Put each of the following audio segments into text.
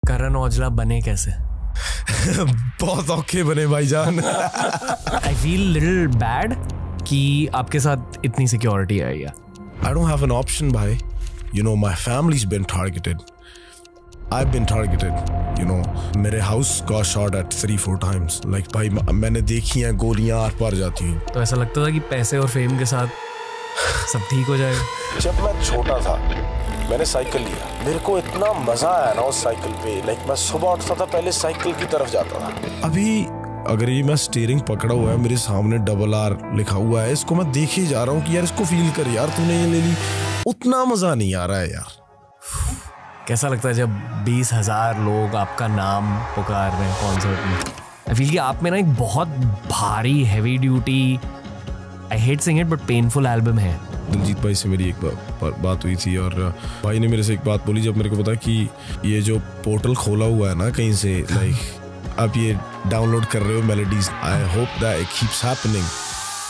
करण औजला बने कैसे? बहुत औखे बने भाईजान। आई फील लिटिल बैड कि आपके साथ इतनी सिक्योरिटी आई है। I don't have an option, भाई. You know, my family's been targeted. I've been targeted. You know, मेरे house got shot at 3-4 times. Like भाई मैंने देखी हैं गोलियां आर पार जाती हैं। तो ऐसा लगता था कि पैसे और फेम के साथ सब ठीक हो जाएगा। जब मैं छोटा था मैंने साइकिल लिया, मेरे को इतना मजा आया ना उस साइकिल पे। लाइक मैं सुबह उठता था, पहले साइकिल की तरफ जाता था। अभी अगर ये मैं स्टीयरिंग पकड़ा हुआ है, मेरे सामने RRR लिखा हुआ है, इसको मैं देखे जा रहा हूँ कि यार इसको फील कर यार, तूने ये ले ली। उतना मजा नहीं आ रहा है यार। कैसा लगता है जब 20,000 लोग आपका नाम पुकार रहे हैं कॉन्सर्ट में? आई फील कि आप में ना एक बहुत भारी heavy duty, I hate saying it but painful album है। दिलजीत भाई से मेरी एक बात हुई थी और भाई ने मेरे से एक बात बोली जब मेरे को पता कि ये जो पोर्टल खोला हुआ है ना कहीं से, लाइक आप ये डाउनलोड कर रहे हो melodies, I hope that it keeps happening.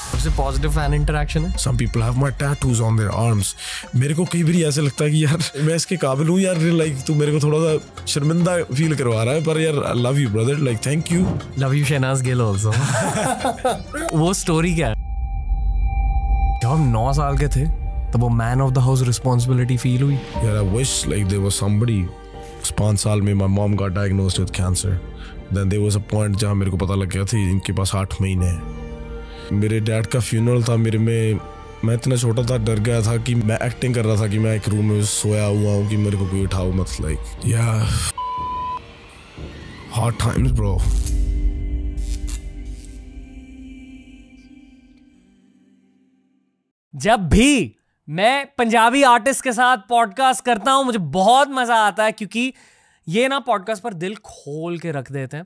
सबसे पॉजिटिव फैन इंटरेक्शन है। Some people have my tattoos on their arms. मेरे को कई बार ऐसे लगता है कि यार मैं इसके काबिल हूँ यार, लाइक तू मेरे को थोड़ा सा शर्मिंदा फील करवा रहा है, पर यार I love you brother, like thank you. Love you Shehnaaz Gill also. वो स्टोरी क्या है? जब हम 9 साल के थे तब वो man of the house responsibility feel हुई। यार I wish like there was somebody. 5 साल में my mom got diagnosed with cancer. Then there was a point जहाँ मेरे को पता लग गया था इनके पास 8 महीने है। मेरे डैड का फ्यूनरल था, मैं इतना छोटा था, डर गया था कि मैं एक्टिंग कर रहा था कि मैं एक रूम में सोया हुआ हूँ कि मेरे को कोई उठाओ मत। लाइक या हार्ड टाइम्स ब्रो। जब भी मैं पंजाबी आर्टिस्ट के साथ पॉडकास्ट करता हूं मुझे बहुत मजा आता है, क्योंकि ये ना पॉडकास्ट पर दिल खोल के रख देते हैं।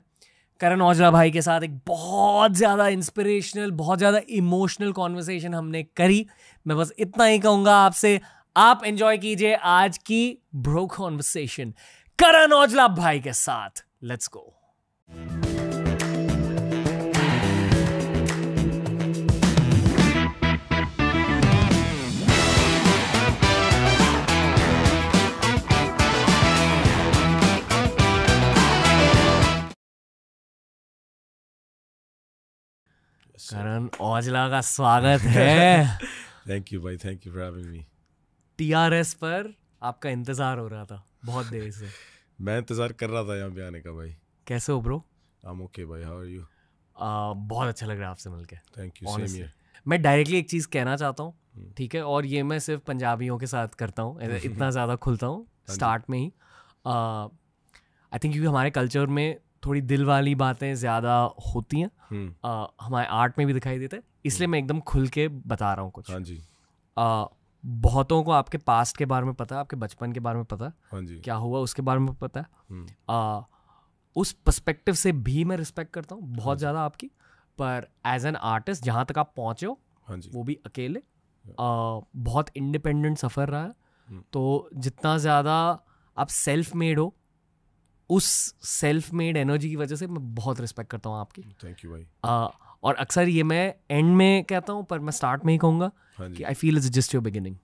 करण औजला भाई के साथ एक बहुत ज़्यादा इंस्पिरेशनल, बहुत ज़्यादा इमोशनल कॉन्वर्सेशन हमने करी। मैं बस इतना ही कहूँगा आपसे, आप एंजॉय कीजिए आज की ब्रो कॉन्वर्सेशन करण औजला भाई के साथ। Let's go. करण औजला का स्वागत है। थैंक यू भाई, thank you for having me. TRS पर आपका इंतजार हो रहा था बहुत देर से। मैं इंतजार कर रहा था यहाँ पे आने का भाई। कैसे हो ब्रो? आई एम ओके भाई, हाउ आर यू? बहुत अच्छा लग रहा है आपसे मिलके। Thank you, same here. मैं डायरेक्टली एक चीज़ कहना चाहता हूँ, ठीक है, और ये मैं सिर्फ पंजाबियों के साथ करता हूँ, इतना ज़्यादा खुलता हूँ स्टार्ट में ही। आई थिंक क्योंकि हमारे कल्चर में थोड़ी दिल वाली बातें ज़्यादा होती हैं, हमारे आर्ट में भी दिखाई देता है, इसलिए मैं एकदम खुल के बता रहा हूँ कुछ। हाँ जी। बहुतों को आपके पास्ट के बारे में पता है, आपके बचपन के बारे में पता है, हाँ जी, क्या हुआ उसके बारे में पता है। उस पर्सपेक्टिव से भी मैं रिस्पेक्ट करता हूँ बहुत ज़्यादा आपकी, पर एज एन आर्टिस्ट जहाँ तक आप पहुँचे हो, हाँ जी, वो भी अकेले, बहुत इंडिपेंडेंट सफ़र रहा है। तो जितना ज़्यादा आप सेल्फ मेड हो, उस सेल्फ मेड एनर्जी की वजह से मैं बहुत रिस्पेक्ट करता हूँ आपकी। थैंक यू भाई। और अक्सर ये मैं एंड में कहता हूँ, पर मैं स्टार्ट में ही कहूँगा कि I feel it's just your beginning.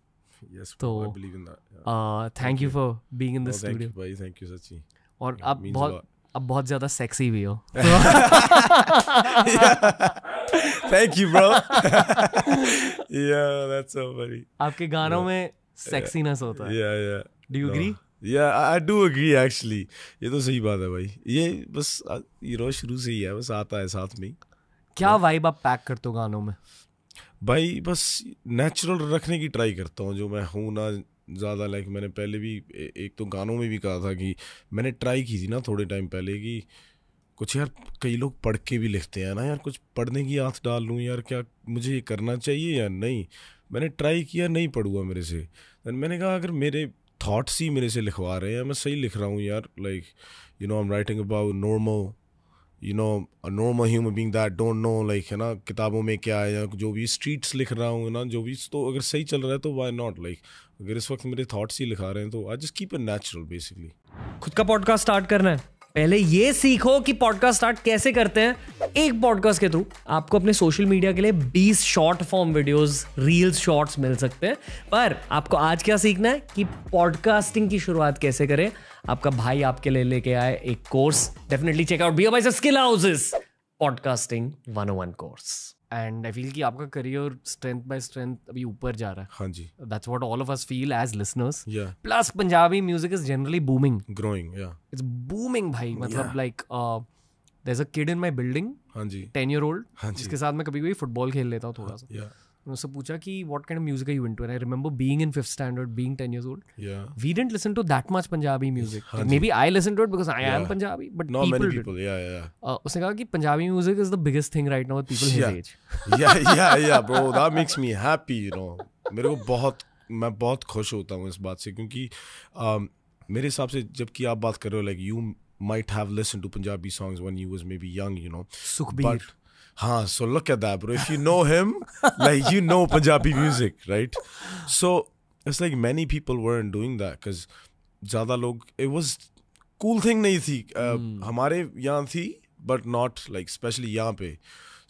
तो thank you for being in this studio भाई, थैंक यू सच्ची। और अब बहुत ज़्यादा सेक्सी भी हो। Thank you bro. Yeah that's so funny. आपके गानों में सेक्सीनेस होता है। या do you agree? Yeah, I do agree actually. ये तो सही बात है भाई। ये बस शुरू से ही है, बस आता है साथ में। क्या वाइब आप पैक करते हो गानों में? भाई बस नेचुरल रखने की ट्राई करता हूँ जो मैं हूँ ना ज़्यादा। लाइक मैंने पहले भी एक तो गानों में भी कहा था कि मैंने ट्राई की थी ना थोड़े टाइम पहले कि कुछ यार कई लोग पढ़ के भी लिखते हैं ना यार, कुछ पढ़ने की आँख डाल लूँ यार, क्या मुझे ये करना चाहिए या नहीं। मैंने ट्राई किया, नहीं पढ़ूँगा मेरे से। दैन मैंने कहा अगर मेरे थॉट्स ही मेरे से लिखवा रहे हैं, मैं सही लिख रहा हूँ यार। Like you know I am writing about normal, you know a normal human being that don't know like, है ना, किताबों में क्या है या जो भी स्ट्रीट्स लिख रहा हूँ ना, जो भी, तो अगर सही चल रहा है तो व्हाई नॉट। लाइक अगर इस वक्त मेरे थॉट्स ही लिखा रहे हैं तो I just keep it natural basically. खुद का पॉडकास्ट स्टार्ट करना है, पहले ये सीखो कि पॉडकास्ट स्टार्ट कैसे करते हैं। एक पॉडकास्ट के थ्रू आपको अपने सोशल मीडिया के लिए 20 short form videos, reels, shorts मिल सकते हैं। पर आपको आज क्या सीखना है कि पॉडकास्टिंग की शुरुआत कैसे करें। आपका भाई आपके लिए लेके आए एक course. Definitely check out BO Boys skill houses podcasting 101 course. And I feel कि आपका करियर स्ट्रेंथ बाय स्ट्रेंथ अभी ऊपर जा रहा है. हाँ जी. That's what all of us feel as listeners. Yeah. Plus Punjabi music is generally booming. Growing, yeah. It's booming भाई. मतलब like there's a kid in my building, हाँ जी. 10-year-old, हाँ जी. जिसके साथ मैं कभी कभी फुटबॉल खेल लेता हूँ थोड़ा सा. Yeah. मैंने उससे पूछा कि what kind of music are you into? And I remember being in 5th standard, being 10 years old. Yeah. We didn't listen to that much Punjabi music. हाँ Like, ji. maybe I listened to it because I am Yeah. Punjabi, but Not people many did. people. Yeah. उसने कहा कि Punjabi music is the biggest thing right now with people his Yeah. age. yeah, bro. That makes me happy, you know. मैं बहुत खुश होता हूँ इस बात से क्योंकि मेरे हिसाब से जबकि आप बात कर रहे हो like you might have listened to Punjabi songs when you was maybe young, you know. Sukhbir. But so look at that, bro. If you know him, like you know Punjabi music, right? So it's like many people weren't doing that because ज़्यादा लोग it was cool thing नहीं थी. हमारे यहाँ थी, but not like especially यहाँ पे.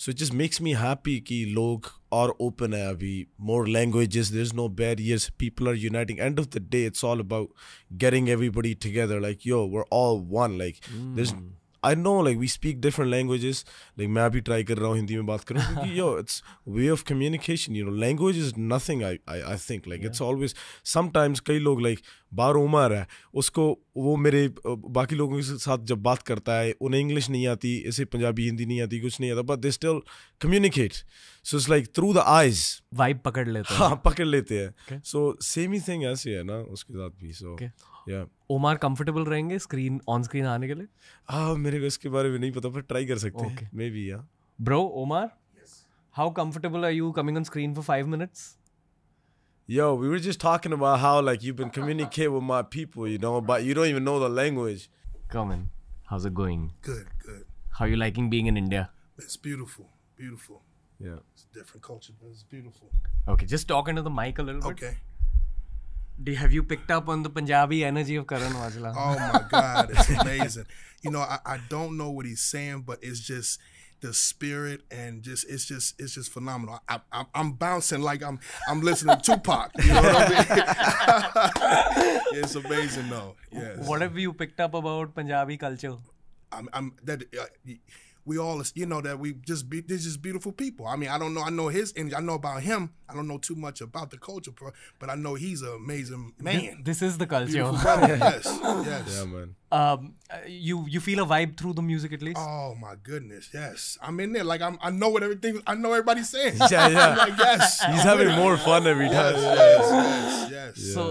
So it just makes me happy कि लोग और open है अभी. More languages, there's no barriers. People are uniting. End of the day, it's all about getting everybody together. Like yo, we're all one. Like there's I know like we speak different languages. Like मैं भी try कर रहा हूँ हिंदी में बात करूँ क्योंकि yo it's way of communication. You know, language is nothing. I think like it's always sometimes कई लोग like बाहर उमर है उसको वो मेरे बाकी लोगों के साथ जब बात करता है उन्हें इंग्लिश नहीं आती ऐसे पंजाबी हिंदी नहीं आती कुछ नहीं आता but they still communicate. So it's like through the eyes. Vibe पकड़ लेते हैं. हाँ पकड़ लेते हैं. So same ही thing ऐसे है ना उसके साथ भी. So yeah. ओमार कंफर्टेबल रहेंगे स्क्रीन ऑन स्क्रीन आने के लिए? मेरे को इसके बारे में नहीं पता पर ट्राई कर सकते हैं मे बी. या bro Omar how comfortable are you coming on screen for 5 minutes? Yo, we were just talking about how like you've been communicating with my people, you know, but you don't even know the language. Come in. How's it going? Good. How are you liking being in India? It's beautiful. Yeah. It's a different culture, but it's beautiful. Okay, just talk into the mic a little bit. Okay. Have you picked up on the Punjabi energy of Karan Aujla? Oh my God, it's amazing. You know, I don't know what he's saying, but it's just the spirit and it's just phenomenal. I'm bouncing like I'm listening to Tupac. You know what I mean? It's amazing though. Yes. What have you picked up about Punjabi culture? We all, you know, that they're just beautiful people. I mean, I don't know. I know his energy. I know about him. I don't know too much about the culture, but I know he's an amazing man. This is the culture. Beautiful brother. Yes. Yeah, man. You feel a vibe through the music at least? Oh my goodness, yes. I'm in there. Like I know what I know everybody's saying. Yeah. I'm like, yes. He's having more fun every time. Yes. So,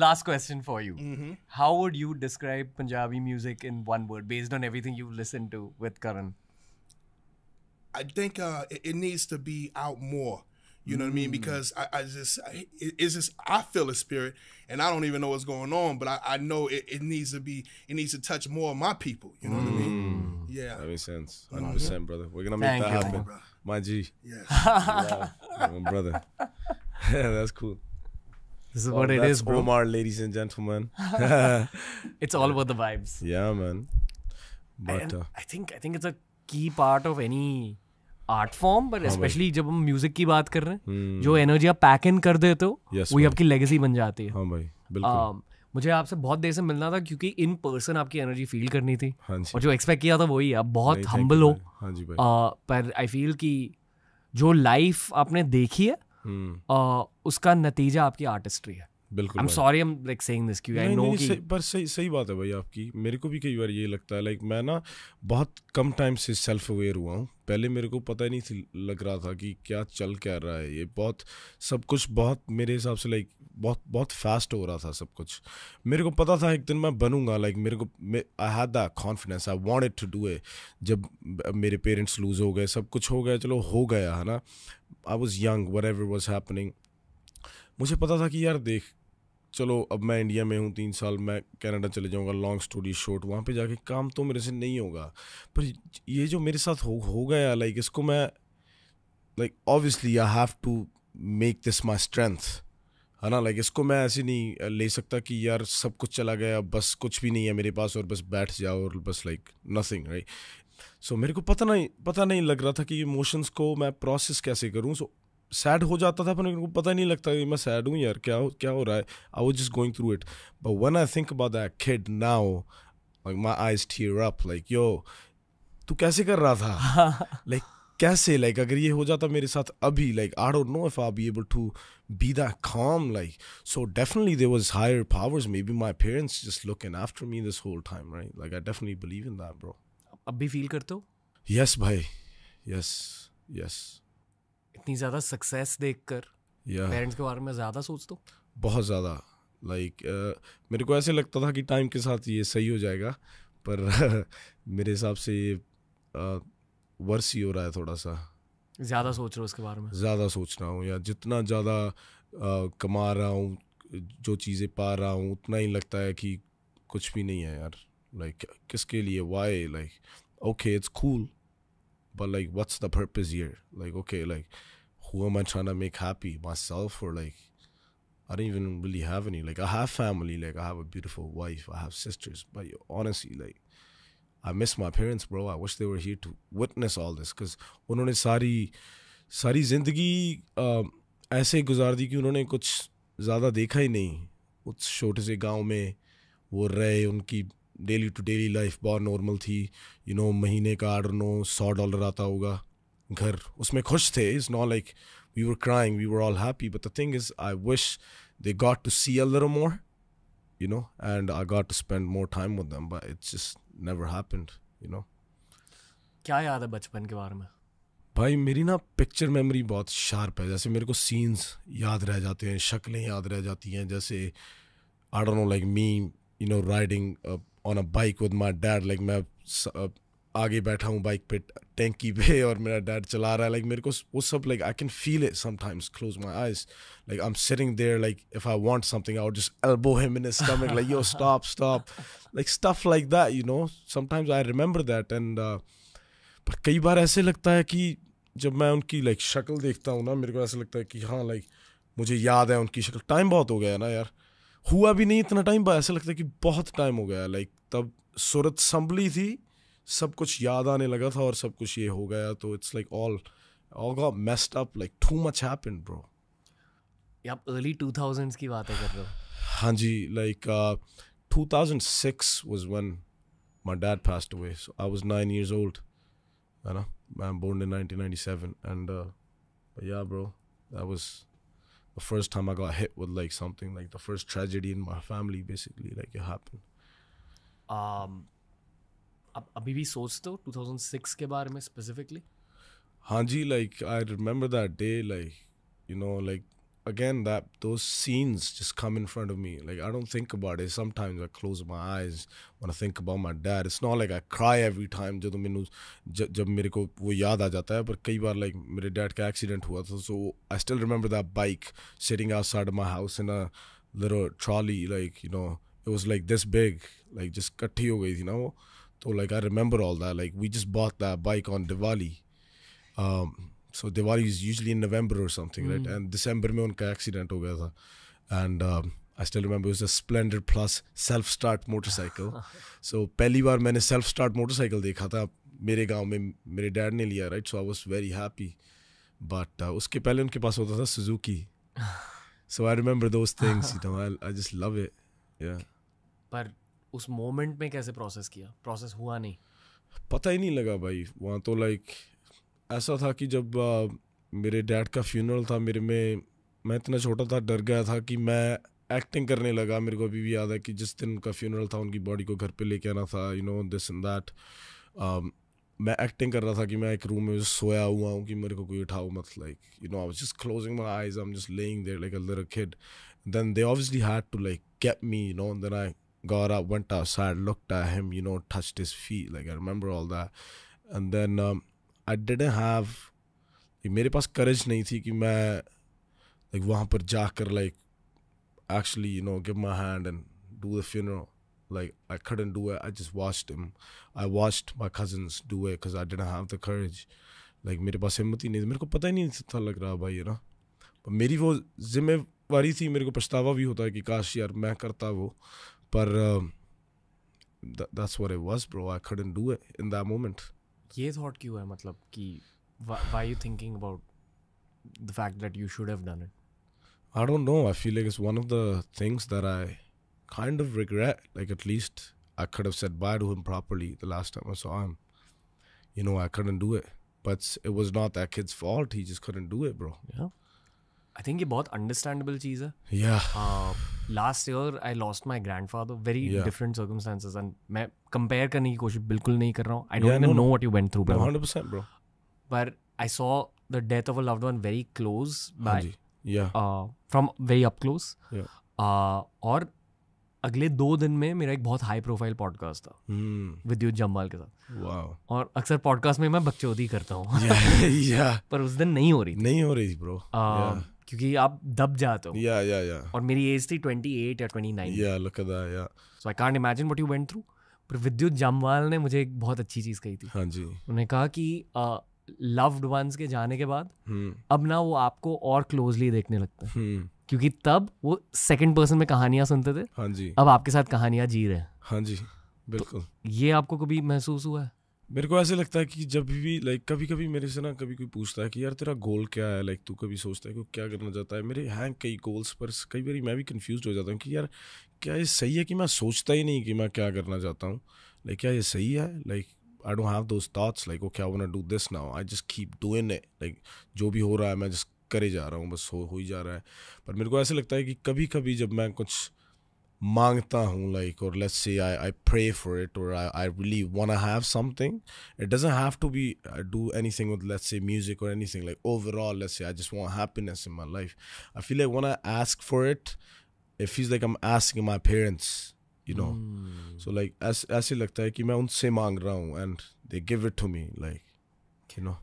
last question for you. Mm-hmm. How would you describe Punjabi music in one word based on everything you've listened to with Karan? I think it needs to be out more. You know what I mean? Because I feel a spirit, and I don't even know what's going on, but I know it needs to touch more of my people. You know what I mean? Yeah. That makes sense. 100%, brother. We're gonna make that happen. My G. Yes. My brother. Yeah, that's cool. This is what it is, bro. Omar, ladies and gentlemen. It's all about the vibes. Yeah, man. But I think it's a key part of any art form, but specially जब हम music की बात कर रहे हैं, जो energy आप pack इन कर देते हो वही आपकी लेगेसी बन जाती है. हाँ भाई, बिल्कुल. मुझे आपसे बहुत देर से मिलना था क्योंकि इन पर्सन आपकी एनर्जी फील करनी थी. हाँ और जो एक्सपेक्ट किया था वही, आप बहुत हम्बल हो. हाँ जी भाई. पर आई फील कि जो लाइफ आपने देखी है उसका नतीजा आपकी आर्टिस्ट्री है. बिल्कुल. I'm sorry I'm like saying this क्योंकि I know कि पर सही बात है भाई आपकी. मेरे को भी कई बार ये लगता है लाइक मैं ना बहुत कम टाइम से सेल्फ अवेयर हुआ हूँ. पहले मेरे को पता ही नहीं थी, लग रहा था कि क्या चल क्या रहा है. ये बहुत सब कुछ बहुत मेरे हिसाब से लाइक बहुत फास्ट हो रहा था सब कुछ. मेरे को पता था एक दिन मैं बनूंगा. लाइक मेरे को I had that confidence, I wanted to do it. जब मेरे पेरेंट्स लूज हो गए, सब कुछ हो गया, चलो हो गया है ना. I was young, whatever was happening. मुझे पता था कि यार देख, चलो अब मैं इंडिया में हूँ, 3 साल मैं कनाडा चले जाऊँगा, लॉन्ग स्टोरी शॉर्ट, वहाँ पे जाके काम तो मेरे से नहीं होगा. पर ये जो मेरे साथ हो गया, लाइक इसको मैं like obviously I have to make this my strength, है ना. लाइक इसको मैं ऐसे नहीं ले सकता कि यार सब कुछ चला गया, बस कुछ भी नहीं है मेरे पास और बस बैठ जाओ और बस लाइक नथिंग, राइट. सो मेरे को पता नहीं लग रहा था कि इमोशंस को मैं प्रोसेस कैसे करूँ. सो सैड हो जाता था पर मेरे को पता नहीं लगता कि मैं सैड हूँ यार, क्या हो रहा है. I was just going through it. But when I think about that kid now, like my eyes tear up, like yo तू कैसे कर रहा था, लाइक कैसे, लाइक अगर ये हो जाता मेरे साथ अभी, like I don't know if I be able to be that calm. Like, so definitely there was higher powers, maybe my parents just looking after me this whole time, right? Like I definitely believe in that, bro. अब भी feel करते हो? Yes bhai, yes. इतनी ज्यादा success देखकर parents के बारे में ज्यादा सोचते हो? बहुत ज़्यादा. लाइक मेरे को ऐसे लगता था कि टाइम के साथ ये सही हो जाएगा, पर मेरे हिसाब से ये वर्स ही हो रहा है थोड़ा सा. ज़्यादा सोच रहे हो उसके बारे में? ज़्यादा सोच रहा हूँ, या जितना ज़्यादा कमा रहा हूँ, जो चीज़ें पा रहा हूँ, उतना ही लगता है कि कुछ भी नहीं है यार. लाइक किसके लिए, why, like okay it's cool but like what's the purpose here? Like okay, like who am I trying to make happy, myself, or like I don't even really have any. Like I have family, like I have a beautiful wife, I have sisters, but honestly, like I miss my parents, bro. I wish they were here to witness all this, because उन्होंने सारी जिंदगी ऐसे गुजार दी कि उन्होंने कुछ ज़्यादा देखा ही नहीं. उस छोटे से गांव में वो रहे, उनकी डेली टू डेली लाइफ बहुत नॉर्मल थी. यू नो महीने का $100 आता होगा घर, उसमें खुश थे. It's not like we were crying, we were all happy. But the thing is I wish they got to see a little more, you know, and I got to spend more time with them, but it just never happened, you know. क्या याद है बचपन के बारे में? भाई मेरी ना पिक्चर मेमोरी बहुत शार्प है. जैसे मेरे को सीन्स याद रह जाते हैं, शक्लें याद रह जाती हैं. जैसे I don't know, like me, you know, riding on a bike with my dad. Like मैं आगे बैठा हूँ बाइक पे, टैंकी पे, और मेरा डैड चला रहा है. लाइक मेरे को वो सब, like I can feel it sometimes, close my eyes, like I am sitting there, like if I want something I would just elbow him in his stomach, like yo stop, like stuff like that, you know. Sometimes I remember that. And पर कई बार ऐसे लगता है कि जब मैं उनकी like शक्ल देखता हूँ ना, मेरे को ऐसा लगता है कि हाँ, लाइक मुझे याद है उनकी शक्ल. टाइम बहुत हो गया ना यार, हुआ भी नहीं इतना टाइम, पर ऐसा लगता है कि बहुत टाइम हो गया. लाइक तब सूरत संभली थी, सब कुछ याद आने लगा था, और सब कुछ ये हो गया. तो it's like all got messed up, like too much happened, bro. ये आप early 2000s की बातें कर रहे हो? हाँ जी, like 2006 was when my dad passed away. So I was 9 years old. You know, I'm born in 1997, and but yeah, bro, that was the first time I got hit with like something, like the first tragedy in my family, basically, like it happened. आप अभी भी सोचते हो 2006 के बारे में specifically? हाँ जी, like I remember that day, like, you know, like again those scenes just come in front of me. Like I don't think about it. Sometimes I close my eyes when I think about my dad. It's not like I cry every time जब मेरे को वो याद आ जाता है, पर कई बार like मेरे dad का एक्सीडेंट हुआ था, so I still remember that bike sitting outside of my house in a little trolley, like, you know, it was like this big, like just इकट्ठी हो गई थी ना वो. So like I remember all that. Like we just bought that bike on Diwali. So Diwali is usually in November or something, right? And December में उनका accident हो गया था. And I still remember it was a Splendor Plus self-start motorcycle. So पहली बार मैंने self-start motorcycle देखा था मेरे गांव में, मेरे डैड ने लिया, right? So I was very happy. But उसके पहले उनके पास होता था Suzuki. So I remember those things, you know. I just love it. Yeah. पर उस मोमेंट में कैसे प्रोसेस किया? प्रोसेस हुआ नहीं? पता ही नहीं लगा भाई. वहाँ तो लाइक ऐसा था कि जब मेरे डैड का फ्यूनरल था, मैं इतना छोटा था, डर गया था कि मैं एक्टिंग करने लगा. मेरे को अभी भी याद है कि जिस दिन उनका फ्यूनरल था, उनकी बॉडी को घर पे लेके आना था, you know, this and that. मैं एक्टिंग कर रहा था कि मैं एक रूम में सोया हुआ हूँ, कि मेरे को कोई उठाओ मत, like, you know, I was just closing my eyes, I am just laying there like a little kid. Then they obviously had to like get me, you know. Then I got up, went outside, looked at him, you know, touched his feet. Like I remember all that. And then I didn't have, like, मेरे पास courage नहीं थी कि मैं like वहाँ पर जाकर like actually, you know, give my hand and do the funeral. Like I couldn't do it. I just watched him. I watched my cousins do it because I didn't have the courage. Like मेरे पास हिम्मत ही नहीं थी. मेरे को पता ही नहीं था लग रहा भाई, you know. पर मेरी वो जिम्मेवारी थी. मेरे को पछतावा भी होता है कि काश यार मैं करता वो. पर that's what it was, bro. I couldn't do it in that moment. ये थॉट क्यों है, मतलब कि why you thinking about the fact that you should have done it? I don't know. I feel like it's one of the things that I kind of regret. Like, at least I could have said bye to him properly the last time I saw him. You know, I couldn't do it. But it was not that kid's fault. He just couldn't do it, bro. Yeah. I think ये बहुत understandable चीज़ है. Yeah. Last year I lost my grandfather. Very Yeah. different circumstances. And मैं compare करने की कोशिश बिल्कुल नहीं कर रहा हूँ. I don't Yeah, even no, know no. what you went through, brother. 100%, bro. But I saw the death of a loved one very close by, Hanji. Yeah. from very up close. Yeah. और अगले 2 दिन में मेरा एक बहुत high profile podcast था विद्युत जम्वाल के साथ. Wow. और अक्सर पॉडकास्ट में मैं बकचोदी करता हूँ. Yeah. पर उस दिन नहीं हो रही थी. नहीं हो रही थी, bro. Yeah. क्योंकि आप दब जाते हो. Yeah. और मेरी एज थी 28 या 29. Yeah, look at that, yeah. So I can't imagine what you went through. पर विद्युत जम्वाल ने मुझे एक बहुत अच्छी चीज़ कही थी. हाँ जी. उन्होंने कहा कि लव्ड वंस के जाने के बाद अब ना वो आपको और क्लोजली देखने लगता है. क्योंकि तब वो सेकंड पर्सन में कहानियां सुनते थे. हाँ जी. अब आपके साथ कहानियां जी रहे हैं. हाँ जी, बिल्कुल. ये आपको कभी महसूस हुआ है? मेरे को ऐसे लगता है कि जब भी लाइक कभी कभी मेरे से ना कभी कोई पूछता है कि यार तेरा गोल क्या है, लाइक तू कभी सोचता है कि क्या करना चाहता है. मेरे हैं कई गोल्स, पर कई बार मैं भी कंफ्यूज हो जाता हूँ कि यार क्या ये सही है कि मैं सोचता ही नहीं कि मैं क्या करना चाहता हूँ. लाइक क्या ये सही है? Like I don't have those thoughts like okay I want to do this now. I just keep doing it. Like जो भी हो रहा है मैं just करे जा रहा हूँ, बस हो ही जा रहा है. पर मेरे को ऐसे लगता है कि कभी कभी जब मैं कुछ मांगता हूँ like or let's say I pray for it or I really want to have something, it doesn't have to be do anything with let's say music or anything. Like overall let's say I just want happiness in my life. I feel like when I ask for it, it feels like I'm asking my parents. You know, so like ऐसे लगता है कि मैं उनसे मांग रहा हूँ and they give it to me, like you know.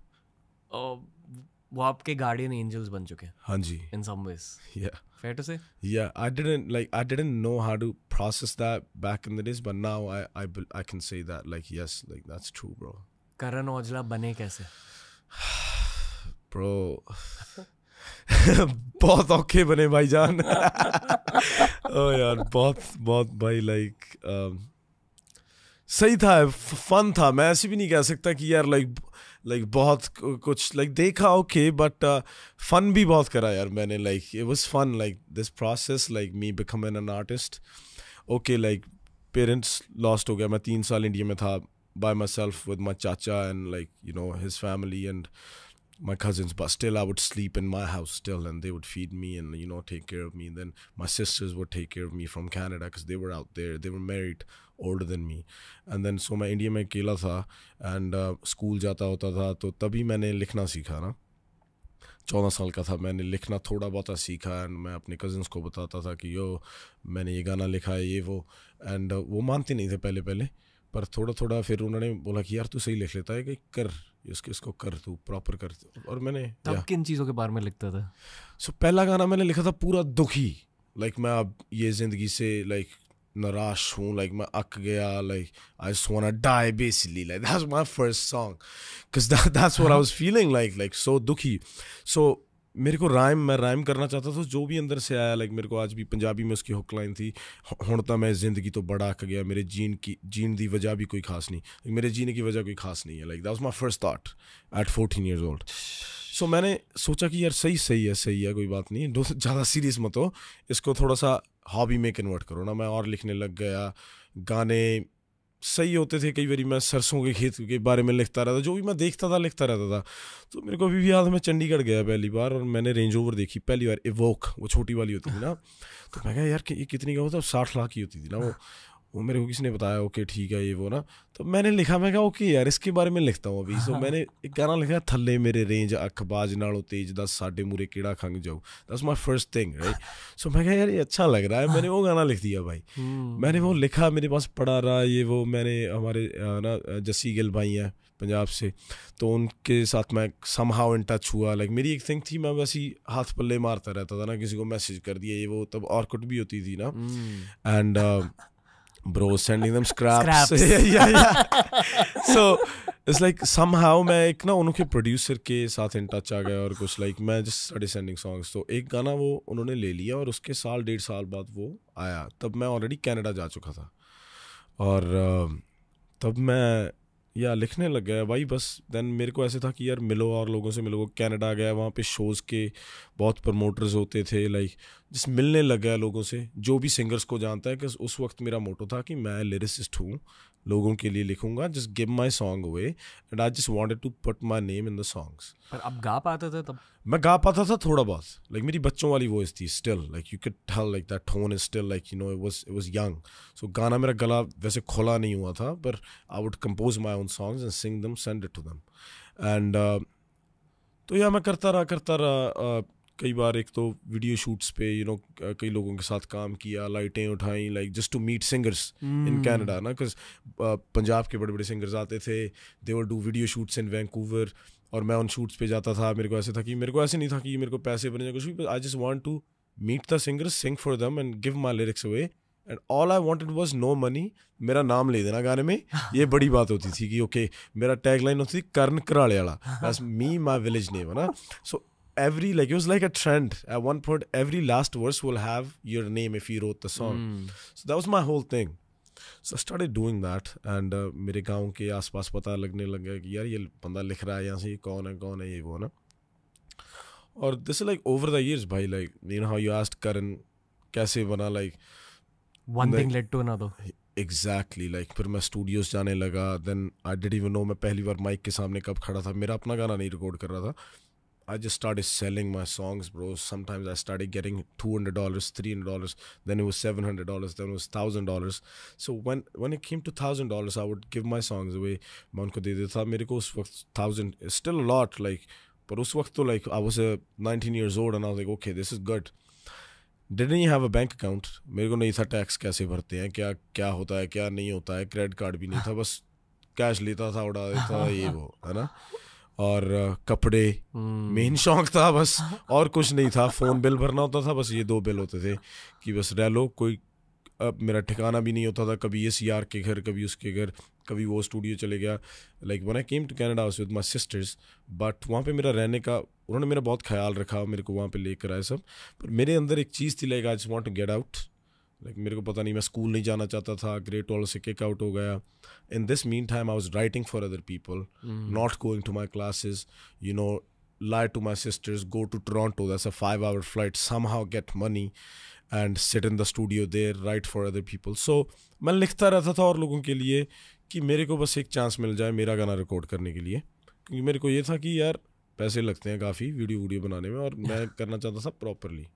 वो आपके गार्डियन एंजल्स बन चुके हैं. हाँ जी. In some ways. Yeah. Fair to say. Yeah, I didn't know how to process that back in the days, but now I can say that like yes, like that's true, bro. Karan Aujla बने कैसे? Bro. बहुत औखे बने भाईजान. ओ यार बहुत भाई like सही था, फन था. मैं ऐसे भी नहीं कह सकता कि यार लाइक बहुत कुछ लाइक देखा ओके, बट फन भी बहुत करा यार मैंने. Like it was fun like this process, like me becoming an artist. Okay like parents lost हो गया. मैं 3 साल इंडिया में था by myself with my chacha and like you know his family and my cousins, but still I would sleep in my house still, and they would feed me and you know take care of me. Then my sisters would take care of me from Canada because they were out there, they were married, older than me. And then so मैं India में अकेला था and school जाता होता था, तो तभी मैंने लिखना सीखा ना. 14 साल का था, मैंने लिखना थोड़ा बहुत सीखा एंड मैं अपने कज़न्स को बताता था कि यो मैंने ये गाना लिखा है ये वो. एंड वो मानते नहीं थे पहले, पर थोड़ा फिर उन्होंने बोला कि यार तू सही लिख लेता है, कि कर इसको कर, तू प्रॉपर कर. और मैंने तब किन चीज़ों के बारे में लिखता था? सो पहला गाना मैंने लिखा था पूरा दुखी, लाइक मैं अब ये ज़िंदगी से लाइक नाराश हूँ, लाइक मैं अक गया, like I just want to die basically. Like that's my first song because that's what I was feeling like so दुखी. सो मेरे को मैं राइम करना चाहता था, जो भी अंदर से आया. लाइक मेरे को आज भी पंजाबी में उसकी हुक लाइन थी, हुण तां मैं जिंदगी तो बड़ा अक गया, मेरे जीन दी वजह भी कोई खास नहीं, मेरे जीने की वजह कोई खास नहीं है. Like that was my first thought at 14 years old. सो मैंने सोचा कि यार सही है, कोई बात नहीं, ज़्यादा सीरियस मत हो, इसको थोड़ा सा हॉबी में कन्वर्ट करो ना. मैं और लिखने लग गया. गाने सही होते थे, कई बार मैं सरसों के खेत के बारे में लिखता रहता, जो भी मैं देखता था लिखता रहता था. तो मेरे को अभी भी याद है, मैं चंडीगढ़ गया पहली बार और मैंने रेंज ओवर देखी पहली बार, इवोक, वो छोटी वाली होती थी ना. तो मैं कहा यार कि ये कितनी का होता है, 60 लाख की होती थी ना वो मेरे को किसी ने बताया. ओके ठीक है ये वो ना. तो मैंने लिखा, मैं कहा ओके यार इसके बारे में लिखता हूँ अभी. सो मैंने एक गाना लिखा, थल्ले मेरे रेंज अखबाज नालों तेज 10 साढ़े मूरे केड़ा खंग जाऊँ. That's my first thing right. So मैं कहा यार ये अच्छा लग रहा है, मैंने वो गाना लिख दिया भाई. मैंने वो लिखा, मेरे पास पड़ा रहा ये वो. मैंने हमारे ना जस्सी गिल भाई हैं पंजाब से, तो उनके साथ मैं समहाउ इन टच हुआ. लाइक मेरी एक थिंग थी, मैं वैसे ही हाथ पल्ले मारता रहता था ना, किसी को मैसेज कर दिया ये वो. तब ऑर्कुट भी होती थी ना, and bro sending them scraps. yeah. So it's like somehow मैं एक ना उनके प्रोड्यूसर के साथ इन टच आ गया और कुछ लाइक मैं just started sending songs. तो एक गाना वो उन्होंने ले लिया और उसके 1.5 साल बाद वो आया. तब मैं ऑलरेडी कनाडा जा चुका था और तब मैं या लिखने लग गया भाई बस। देन मेरे को ऐसे था कि यार मिलो और लोगों से मिलो। कनाडा गया, वहाँ पे शोज़ के बहुत प्रमोटर्स होते थे, लाइक जिस मिलने लग गया लोगों से, जो भी सिंगर्स को जानता है। कि उस वक्त मेरा मोटो था कि मैं लिरिसिस्ट हूँ, लोगों के लिए लिखूंगा, just give my song away and I just wanted to put my name in the songs. पर अब गा पाते थे तब? मैं गा पाता था थोड़ा बहुत, लाइक मेरी बच्चों वाली वॉइस थी still, like you can tell like that tone is still like you know it was young. So गाना मेरा गला वैसे खुला नहीं हुआ था, पर I would compose my own songs and sing them, send it to them. And तो यह मैं करता रहा। कई बार एक तो वीडियो शूट्स पे कई लोगों के साथ काम किया, लाइटें उठाई, like just to meet singers in Canada ना, बिकॉज पंजाब के बड़े बड़े सिंगर्स आते थे, they would do video shoots in Vancouver, और मैं उन शूट्स पे जाता था। मेरे को ऐसे था कि मेरे को ऐसे नहीं था कि मेरे को पैसे बने कुछ भी, I just want to meet the singers, sing for them and give my lyrics away, and all I wanted was no money. मेरा नाम ले देना गाने में, ये बड़ी बात होती थी कि ओके मेरा टैगलाइन होती थी कर्ण कराले वाला, that's me my village name, है ना। सो every, like it was like a trend at one point, every last verse will have your name if you wrote the song. So that was my whole thing. So I started doing that, and मेरे गाँव के आसपास पता लगने लग गया कि यार ये बंदा लिख रहा है यहाँ से, कौन है ये वो ना। और this is like over the years भाई, like you know how you asked Karan कैसे बना, like one thing led to another. Exactly, like फिर मैं स्टूडियोज जाने लगा, then I didn't even know मैं पहली बार माइक के सामने कब खड़ा था, मेरा अपना गाना नहीं रिकॉर्ड कर रहा था। I just started selling my songs, bro. Sometimes I started getting $200, $300, then it was $700, then it was $1,000. So when it came to $1,000, I would give my songs away. मैं उनको दे देता था। मेरे को उस वक्त 1,000 is still a lot, like, पर उस वक्त तो like I was 19 years old and I was like, okay, this is good. Didn't have a bank account. मेरे को नहीं था टैक्स कैसे भरते हैं, क्या होता है, क्या नहीं होता है, क्रेडिट कार्ड भी नहीं था, बस कैश लेता था, उड़ा देता था, ये वो, है ना। और कपड़े मेन शौक था बस, और कुछ नहीं था। फ़ोन बिल भरना होता था, बस ये 2 बिल होते थे कि बस रह लो। कोई अब मेरा ठिकाना भी नहीं होता था, कभी इस यार के घर, कभी उसके घर, कभी वो स्टूडियो चले गया। Like when I came to Canada I was with my sisters, but वहाँ पे मेरा रहने का उन्होंने मेरा बहुत ख्याल रखा, मेरे को वहाँ पे लेकर आए सब। पर मेरे अंदर एक चीज़ थी, like I just want to get out. Like मेरे को पता नहीं, मैं स्कूल नहीं जाना चाहता था, ग्रेड 12 से किक आउट हो गया। In this meantime I was writing for other people, not going to my classes, you know, lie to my sisters, go to Toronto, that's a 5-hour flight, somehow get money and sit in the studio there, write for other people. So मैं लिखता रहता था और लोगों के लिए कि मेरे को बस एक चांस मिल जाए मेरा गाना रिकॉर्ड करने के लिए, क्योंकि मेरे को ये था कि यार पैसे लगते हैं काफ़ी वीडियो बनाने में, और मैं करना चाहता था प्रॉपरली।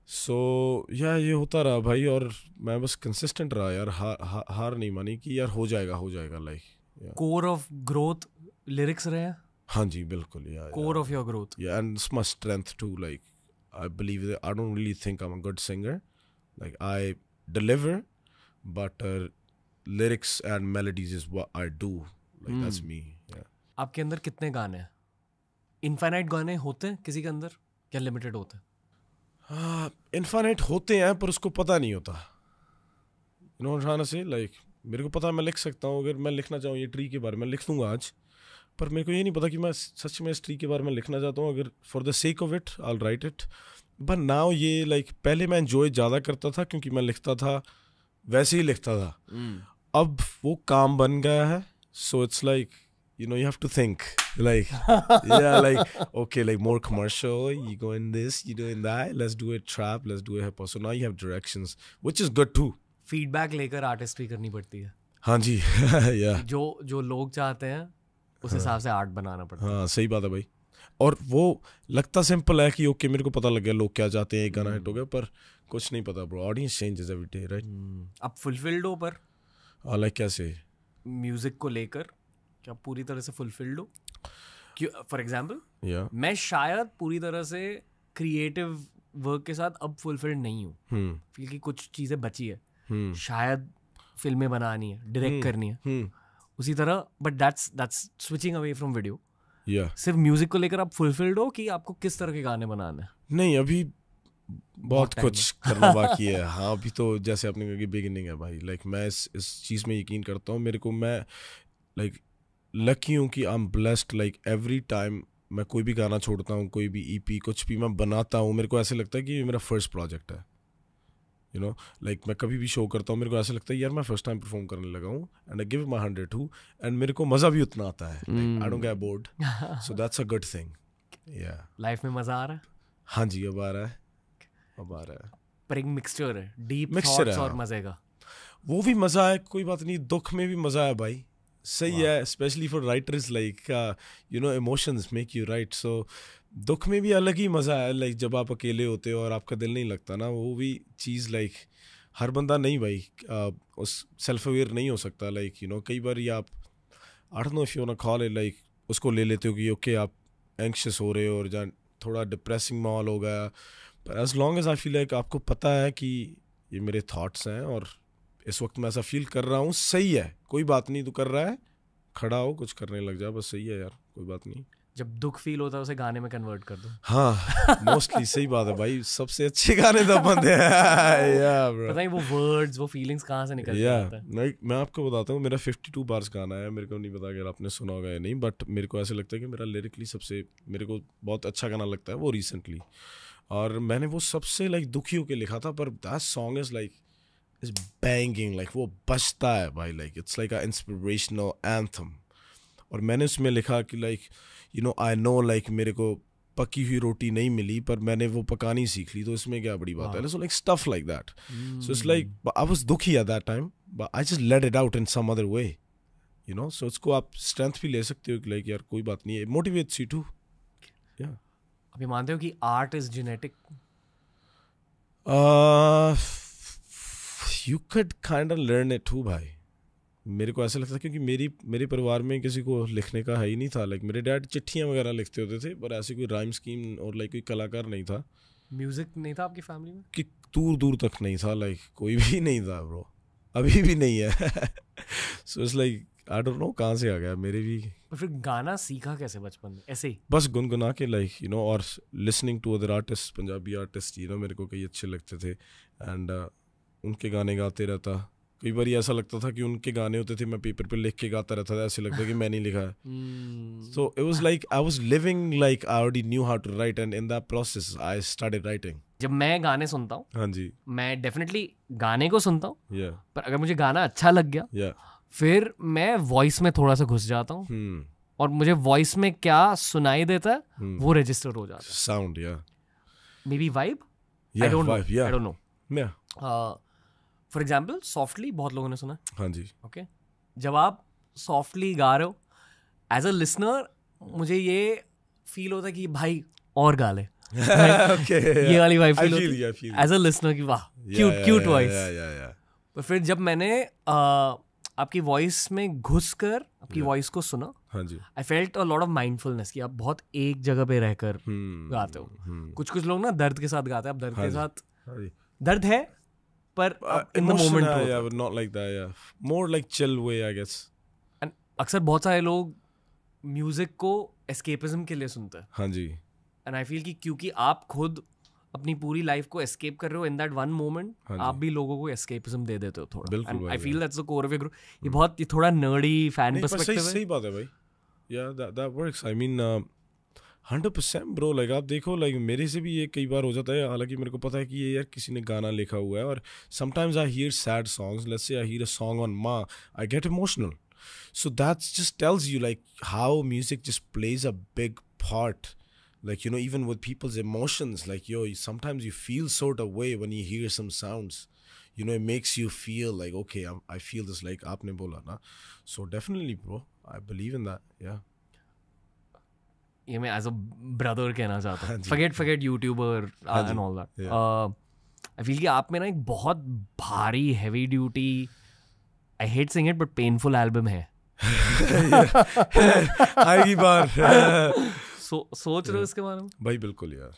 सो ये होता रहा भाई, और मैं बस कंसिस्टेंट रहा यार, हार नहीं मानी कि यार हो जाएगा like. Core of growth lyrics रहे हैं? हाँ जी बिल्कुल, core of your growth. Yeah, and it's my strength too. Like I believe that I don't really think I'm a good singer. Like I deliver, but lyrics and melodies is what I do. Like that's me. Yeah. आपके अंदर कितने गाने हैं? Infinite गाने होते हैं किसी के अंदर या limited होते हैं? Infinite होते हैं, पर उसको पता नहीं होता। You know what I'm trying to say? Like मेरे को पता है मैं लिख सकता हूँ, अगर मैं लिखना चाहूँ ये ट्री के बारे में लिख दूंगा आज, पर मेरे को ये नहीं पता कि मैं सच में इस ट्री के बारे में लिखना चाहता हूँ। अगर for the sake of it I will write it, but now ये लाइक पहले मैं एंजॉय ज़्यादा करता था क्योंकि मैं लिखता था, वैसे ही लिखता था। अब वो काम बन गया है, सो it's like you know you have to think like yeah, like okay, like more commercial, you go in this, you do in that, let's do a trap, let's do a hip hop. So now you have directions, which is good too. Feedback लेकर artistry करनी पड़ती है। हाँ जी yeah. जो लोग चाहते हैं उस हिसाब से आर्ट बनाना पड़ता है। हाँ सही बात है भाई। और वो लगता सिंपल है कि ओके मेरे को पता लग गया लोग क्या चाहते हैं, एक गाना हिट हो गया, पर कुछ नहीं पता bro, audience changes every day, right. अब फुलफिल्ड हो, पर लाइक कैसे म्यूजिक को लेकर क्या पूरी तरह से फुलफिल्ड हो? फॉर एग्जाम्पल मैं शायद पूरी तरह से क्रिएटिव वर्क के साथ अब फुलफिल्ड नहीं हूँ, क्योंकि कुछ चीज़ें बची है, शायद फिल्में बनानी है, डायरेक्ट करनी है, उसी तरह। But that's switching away from video. सिर्फ म्यूजिक को लेकर आप फुलफिल्ड हो कि आपको किस तरह के गाने बनाने हैं? नहीं, अभी बहुत कुछ करना बाकी है। हाँ अभी तो जैसे आपने कहा कि बिगिनिंग है भाई, लाइक मैं इस चीज़ में यकीन करता हूँ। मेरे को मैं लाइक लकी हूँ कि I am blessed, like every time मैं कोई भी गाना छोड़ता हूँ, कोई भी ईपी कुछ भी मैं बनाता हूँ, मेरे को ऐसे लगता है कि ये मेरा फर्स्ट प्रोजेक्ट है। यू नो लाइक मैं कभी भी शो करता हूँ मेरे को ऐसा लगता है यार मैं फर्स्ट टाइम परफॉर्म करने लगा हूँ and I give my 100 too and मेरे को मज़ा भी उतना आता है I don't get bored so that's a good thing या लाइफ में मजा आ रहा है? हाँ जी अब आ रहा है अब आ रहा है पर एक मिक्सचर है डीप Mixture थॉट्स है, और हाँ। मजे का। वो भी मज़ा है कोई बात नहीं दुख में भी मज़ा है भाई सही है specially for writers like you no emotions make you right so दुख में भी अलग ही मज़ा है लाइक जब आप अकेले होते हो और आपका दिल नहीं लगता ना वो भी चीज़ लाइक हर बंदा नहीं भाई उस सेल्फ अवेयर नहीं हो सकता लाइक यू नो कई बार आप I don't know if you want to call it like उसको ले लेते हो कि ओके आप एंक्शियस हो रहे हो और जहाँ थोड़ा डिप्रेसिंग माहौल हो गया पर as long as I feel like आपको पता है कि ये मेरे थॉट्स हैं और इस वक्त मैं ऐसा फील कर रहा हूँ सही है कोई बात नहीं तू कर रहा है खड़ा हो कुछ करने लग जा बस सही है यार कोई बात नहीं जब दुख फील होता है उसे गाने में कन्वर्ट कर दो। हाँ मोस्टली सही बात है भाई सबसे अच्छे गाने तब बनते हैं या ब्रो पता नहीं वो वर्ड्स वो फीलिंग्स कहाँ से निकल या जाता है। मैं आपको बताता हूँ मेरा 52 बार्स गाना है मेरे को नहीं पता अगर आपने सुना होगा या नहीं बट मेरे को ऐसे लगता है कि मेरा लिरिकली सबसे मेरे को बहुत अच्छा गाना लगता है वो रिसेंटली और मैंने वो सबसे लाइक दुखी होकर लिखा था पर that song is like is banging like वो बजता है भाई like it's like a inspirational anthem और मैंने उसमें लिखा कि like you know I know like मेरे को पकी हुई रोटी नहीं मिली पर मैंने वो पकानी सीख ली तो इसमें क्या बड़ी बात है so like stuff like that so it's like I was दुखी at that time but I just let it out in some other way you know so उसको आप स्ट्रेंथ भी ले सकते हो कि लाइक यार कोई बात नहीं है मोटिवेट्स यू टू या अभी मानते हो कि art is genetic? You could kind of learn it too भाई मेरे को ऐसा लगता था क्योंकि मेरे परिवार में किसी को लिखने का है ही नहीं था लाइक मेरे डैड चिट्ठियाँ वगैरह लिखते होते थे पर ऐसे कोई राइम स्कीम और लाइक कोई कलाकार नहीं था म्यूजिक नहीं था आपकी फैमिली में? कि दूर दूर तक नहीं था लाइक कोई भी नहीं था ब्रो अभी भी नहीं है सो it's like I don't no कहाँ से आ गया मेरे भी पर फिर गाना सीखा कैसे बचपन में ऐसे ही? बस गुनगुना के लाइक यू नो और listening to other artist Punjabi artist you know मेरे को कई अच्छे लगते थे एंड उनके गाने गाते रहता कई बार ऐसा लगता था कि उनके गाने होते थे मैं पेपर पे लिख के गाता रहता था ऐसे लगता कि मैं नहीं लिखा है so it was like I was living like I already knew how to write and in that process I started writing जब मैं गाने सुनता हूँ हाँ जी मैं डेफिनेटली गाने को सुनता हूँ या पर अगर मुझे गाना अच्छा लग गया या फिर मैं वॉइस में थोड़ा सा घुस जाता हूँ और मुझे वॉइस में क्या सुनाई देता है वो रजिस्टर हो जाता है साउंड या मे बी वाइब या आई don't no vibe, yeah. I don't no या फॉर एग्जाम्पल सॉफ्टली बहुत लोगों ने सुना है हाँ जी ओके जब आप सॉफ्टली गा रहे हो एज अ लिसनर मुझे ये फील होता है कि भाई और गा ले okay ये वाली वाइब I फील feel होती you, I है feel you. As a listener की वाह Yeah, cute yeah, voice yeah, yeah, yeah. पर फिर जब मैंने आपकी वॉइस में घुस कर आपकी वॉइस को सुना हाँ जी I felt a lot of mindfulness कि आप बहुत एक जगह पे रहकर गाते हो कुछ लोग ना दर्द के साथ गाते हैं आप दर्द के साथ हाँ जी दर्द है पर in the Emotion, moment yeah, but not like that, yeah. More like chill way, I guess. अक्सर बहुत सारे लोग म्यूजिक को एस्केपिज्म के लिए सुनते हैं हाँ जी एंड आई फील कि क्योंकि आप खुद अपनी पूरी लाइफ को एस्केप कर रहे हो इन दैट वन मोमेंट हाँ आप भी लोगों को एस्केपिज्म दे देते हो थोड़ा बिल्कुल एंड भाई, I feel that's the core of your group ये थोड़ा नर्डी फैन नहीं, पर पर्सपेक्टिव सही है सही बात है भाई या that works I mean 100% bro like आप देखो लाइक मेरे से भी ये कई बार हो जाता है हालांकि मेरे को पता है कि ये यार किसी ने गाना लिखा हुआ है और sometimes I hear sad songs let's say I hear a song on माँ I get emotional so that just tells you like how music just plays a big part like you know even with people's emotions like yo sometimes you feel sort of way when you hear some sounds you know it makes you feel like okay I feel this like aapne bola na so definitely bro I believe in that yeah ये मैं as a brother कहना चाहता हाँ हूँ जी। Forget YouTuber and all that I feel कि आप में ना एक बहुत भारी heavy duty I hate sing it but painful album है आएगी बार सोच रहे हो इसके बारे में भाई बिल्कुल यार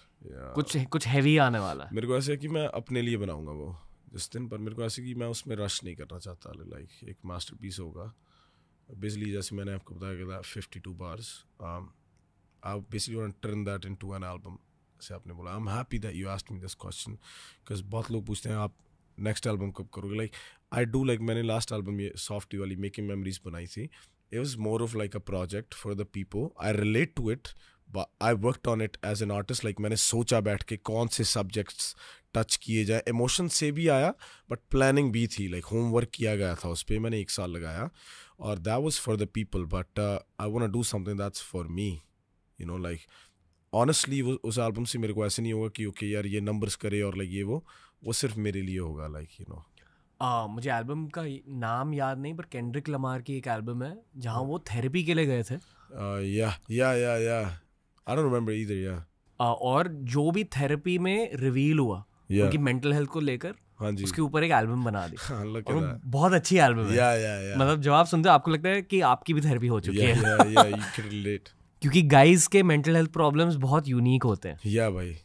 कुछ हैवी आने वाला है मेरे को ऐसे है कि मैं अपने लिए बनाऊंगा वो जिस दिन पर मेरे को ऐसे कि मैं उसमें रश नहीं करना चाहता लाइक एक मास्टरपीस होगा बेसिकली जैसे मैंने आपको बताया कि 52 bars I basically want to turn that into an album जैसे आपने बोला I'm happy that you asked me this question because बहुत लोग पूछते हैं आप नेक्स्ट एल्बम कब करोगे लाइक आई डू लाइक मैंने लास्ट एल्बम ये सॉफ्टी वाली मेकिंग मेमोरीज बनाई थी it was more of like a project for the people I relate to it I worked on it as an artist. Like मैंने सोचा बैठ के कौन से सब्जेक्ट्स टच किए जाए. इमोशन से भी आया बट प्लानिंग भी थी. लाइक होमवर्क किया गया था उस पर. मैंने 1 साल लगाया और that was for the people. But I want to do something that's for me. You know like honestly उस एल्बम से मेरे को ऐसे नहीं होगा कि ओके यार ये नंबर्स करे और लाइक ये वो सिर्फ मेरे लिए होगा. लाइक यू नो मुझे एल्बम का नाम याद नहीं पर केंड्रिक लमार की एक एल्बम है जहाँ वो थेरेपी के लिए गए थे. I don't remember either. और जो भी थेरेपी में रिवील हुआ उनकी मेंटल हेल्थ को लेकर हाँ जी. उसके ऊपर एक एल्बम बना दी. Look और at वो that. बहुत अच्छी एल्बम है. मतलब जब आप सुनते हो आपको लगता है कि आपकी भी थेरेपी हो चुकी है. You can relate. क्योंकि गाइज के मेंटल हेल्थ प्रॉब्लम्स बहुत यूनिक होते हैं. भाई.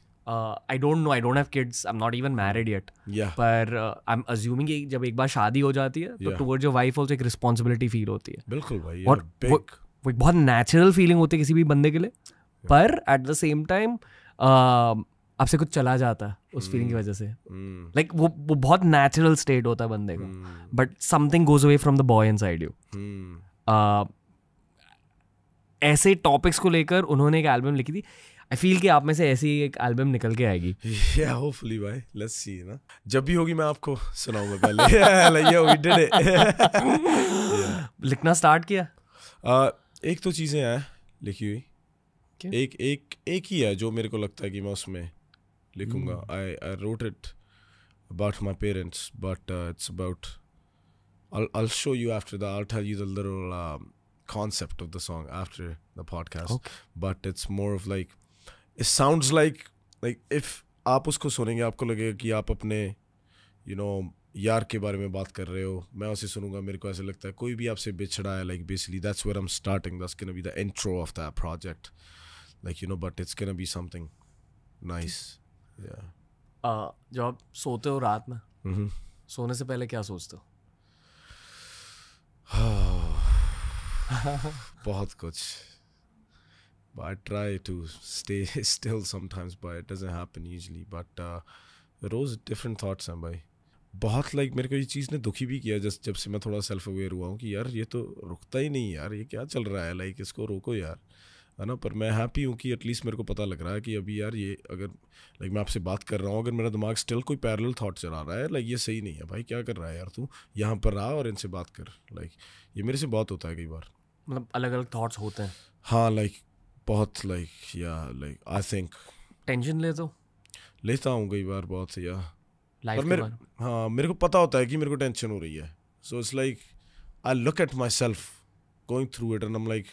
I don't know, I don't have kids, I'm not even married yet. पर I'm assuming कि जब एक बार शादी हो जाती है तो towards your wife also एक responsibility feel होती है. बिल्कुल भाई. और वो एक बहुत natural feeling होती है किसी भी बंदे के लिए. पर at the same time आपसे कुछ चला जाता है उस फीलिंग की वजह से. लाइक वो बहुत नेचुरल स्टेट होता है बंदे का. But something goes away from the boy inside you. ऐसे टॉपिक्स को लेकर उन्होंने एक एल्बम लिखी थी. आई फील कि आप में से ऐसी एक एल्बम निकल के आएगी. होपफुली भाई. लेट्स सी ना. जब भी होगी मैं आपको सुनाऊंगा पहले. like we did it. लिखना स्टार्ट किया. एक तो चीजें हैं लिखी हुई. एक ही है जो मेरे को लगता है कि मैं उसमें लिखूंगा. I wrote it about my parents, but it's about. I'll show you after that. I'll tell you the little concept of the song after the podcast. Okay. But it's more of like. It sounds like if आप उसको सुनेंगे आपको लगेगा कि आप अपने यार के बारे में बात कर रहे हो. मैं उसे सुनूंगा मेरे को ऐसा लगता है कोई भी आपसे बिछड़ा है. Like basically that's where I'm starting. That's gonna be the intro of that project. Like but it's gonna be something nice. जब आप सोते हो रात में सोने से पहले क्या सोचते हो? बहुत कुछ. But I try to stay still sometimes, but it doesn't happen usually. But rose different thoughts हैं भाई. बहुत मेरे को ये चीज़ ने दुखी भी किया जब से मैं थोड़ा सेल्फ अवेयर हुआ हूँ कि यार ये तो रुकता ही नहीं यार. ये क्या चल रहा है. इसको रोको यार, है ना. पर मैं हैप्पी हूँ कि एटलीस्ट मेरे को पता लग रहा है कि अभी यार ये अगर मैं आपसे बात कर रहा हूँ, अगर मेरा दिमाग स्टिल कोई पैरेलल थॉट चला रहा है ये सही नहीं है भाई. क्या कर रहा है यार तू. यहाँ पर आ और इनसे बात कर. ये मेरे से बहुत होता है कई बार. मतलब अलग अलग थॉट्स होते हैं. हाँ बहुत आई थिंक टेंशन लेता हूँ कई बार बहुत या. पर मेरे को पता होता है कि मेरे को टेंशन हो रही है. सो it's like I look at my self going through it and I am like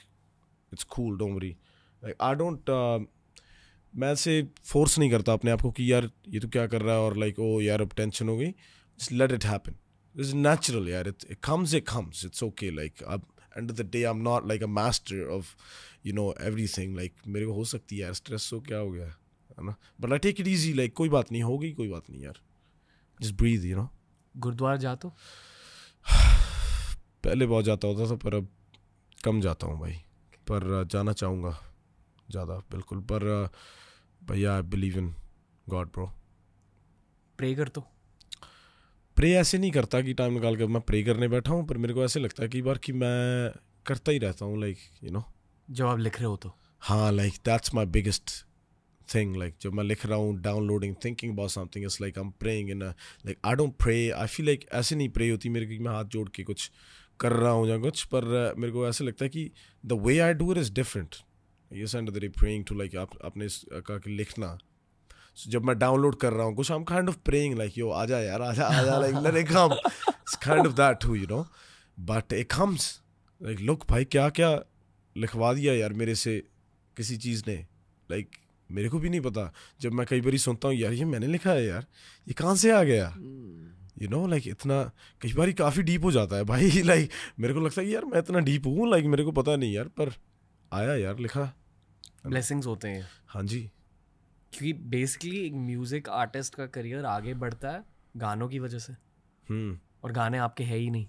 it's cool, don't worry. I don't मैं से फोर्स नहीं करता अपने आप को कि यार ये तो क्या कर रहा है और ओ यार अब टेंशन हो गई. Just let it happen. It's natural यार. It comes it's okay. अब end of the day I am not a master of everything. मेरे को हो सकती है यार स्ट्रेस हो क्या हो गया है ना. But I take it easy. कोई बात नहीं होगी, कोई बात नहीं यार. जस्ट ब्रीथ गुरुद्वारा जाते हो? पहले बहुत जाता होता था पर अब कम जाता हूँ भाई. पर जाना चाहूँगा ज़्यादा बिल्कुल. पर भैया I believe in God bro. Pray कर तो प्रे ऐसे नहीं करता कि टाइम निकाल कर मैं प्रे करने बैठा हूँ. पर मेरे को ऐसे लगता है कई बार कि मैं करता ही रहता हूँ जब आप लिख रहे हो तो. हाँ दैट्स माई बिगेस्ट थिंग. जब मैं लिख रहा हूँ downloading thinking about something it's I am praying in I don't pray. I feel ऐसे नहीं प्रे होती मेरे कि मैं हाथ जोड़ के कुछ कर रहा हूँ या कुछ. पर मेरे को ऐसा लगता है कि the way I do it is different. ये सेंड द प्रेइंग टू आपने कहा कि लिखना. So, जब मैं डाउनलोड कर रहा हूँ कुछ I am kind of praying yo आजा यार आजा let it come. It's kind of that too, but it comes look भाई क्या क्या लिखवा दिया यार मेरे से किसी चीज़ ने. मेरे को भी नहीं पता. जब मैं कई बार सुनता हूँ यार ये मैंने लिखा है यार, ये कहाँ से आ गया. इतना कई बार काफ़ी डीप हो जाता है भाई. मेरे को लगता है यार मैं इतना डीप हूँ मेरे को पता नहीं यार. पर आया यार लिखा. ब्लेसिंग्स होते हैं. हाँ जी. क्योंकि बेसिकली एक म्यूजिक आर्टिस्ट का करियर आगे बढ़ता है गानों की वजह से. और गाने आपके है ही नहीं.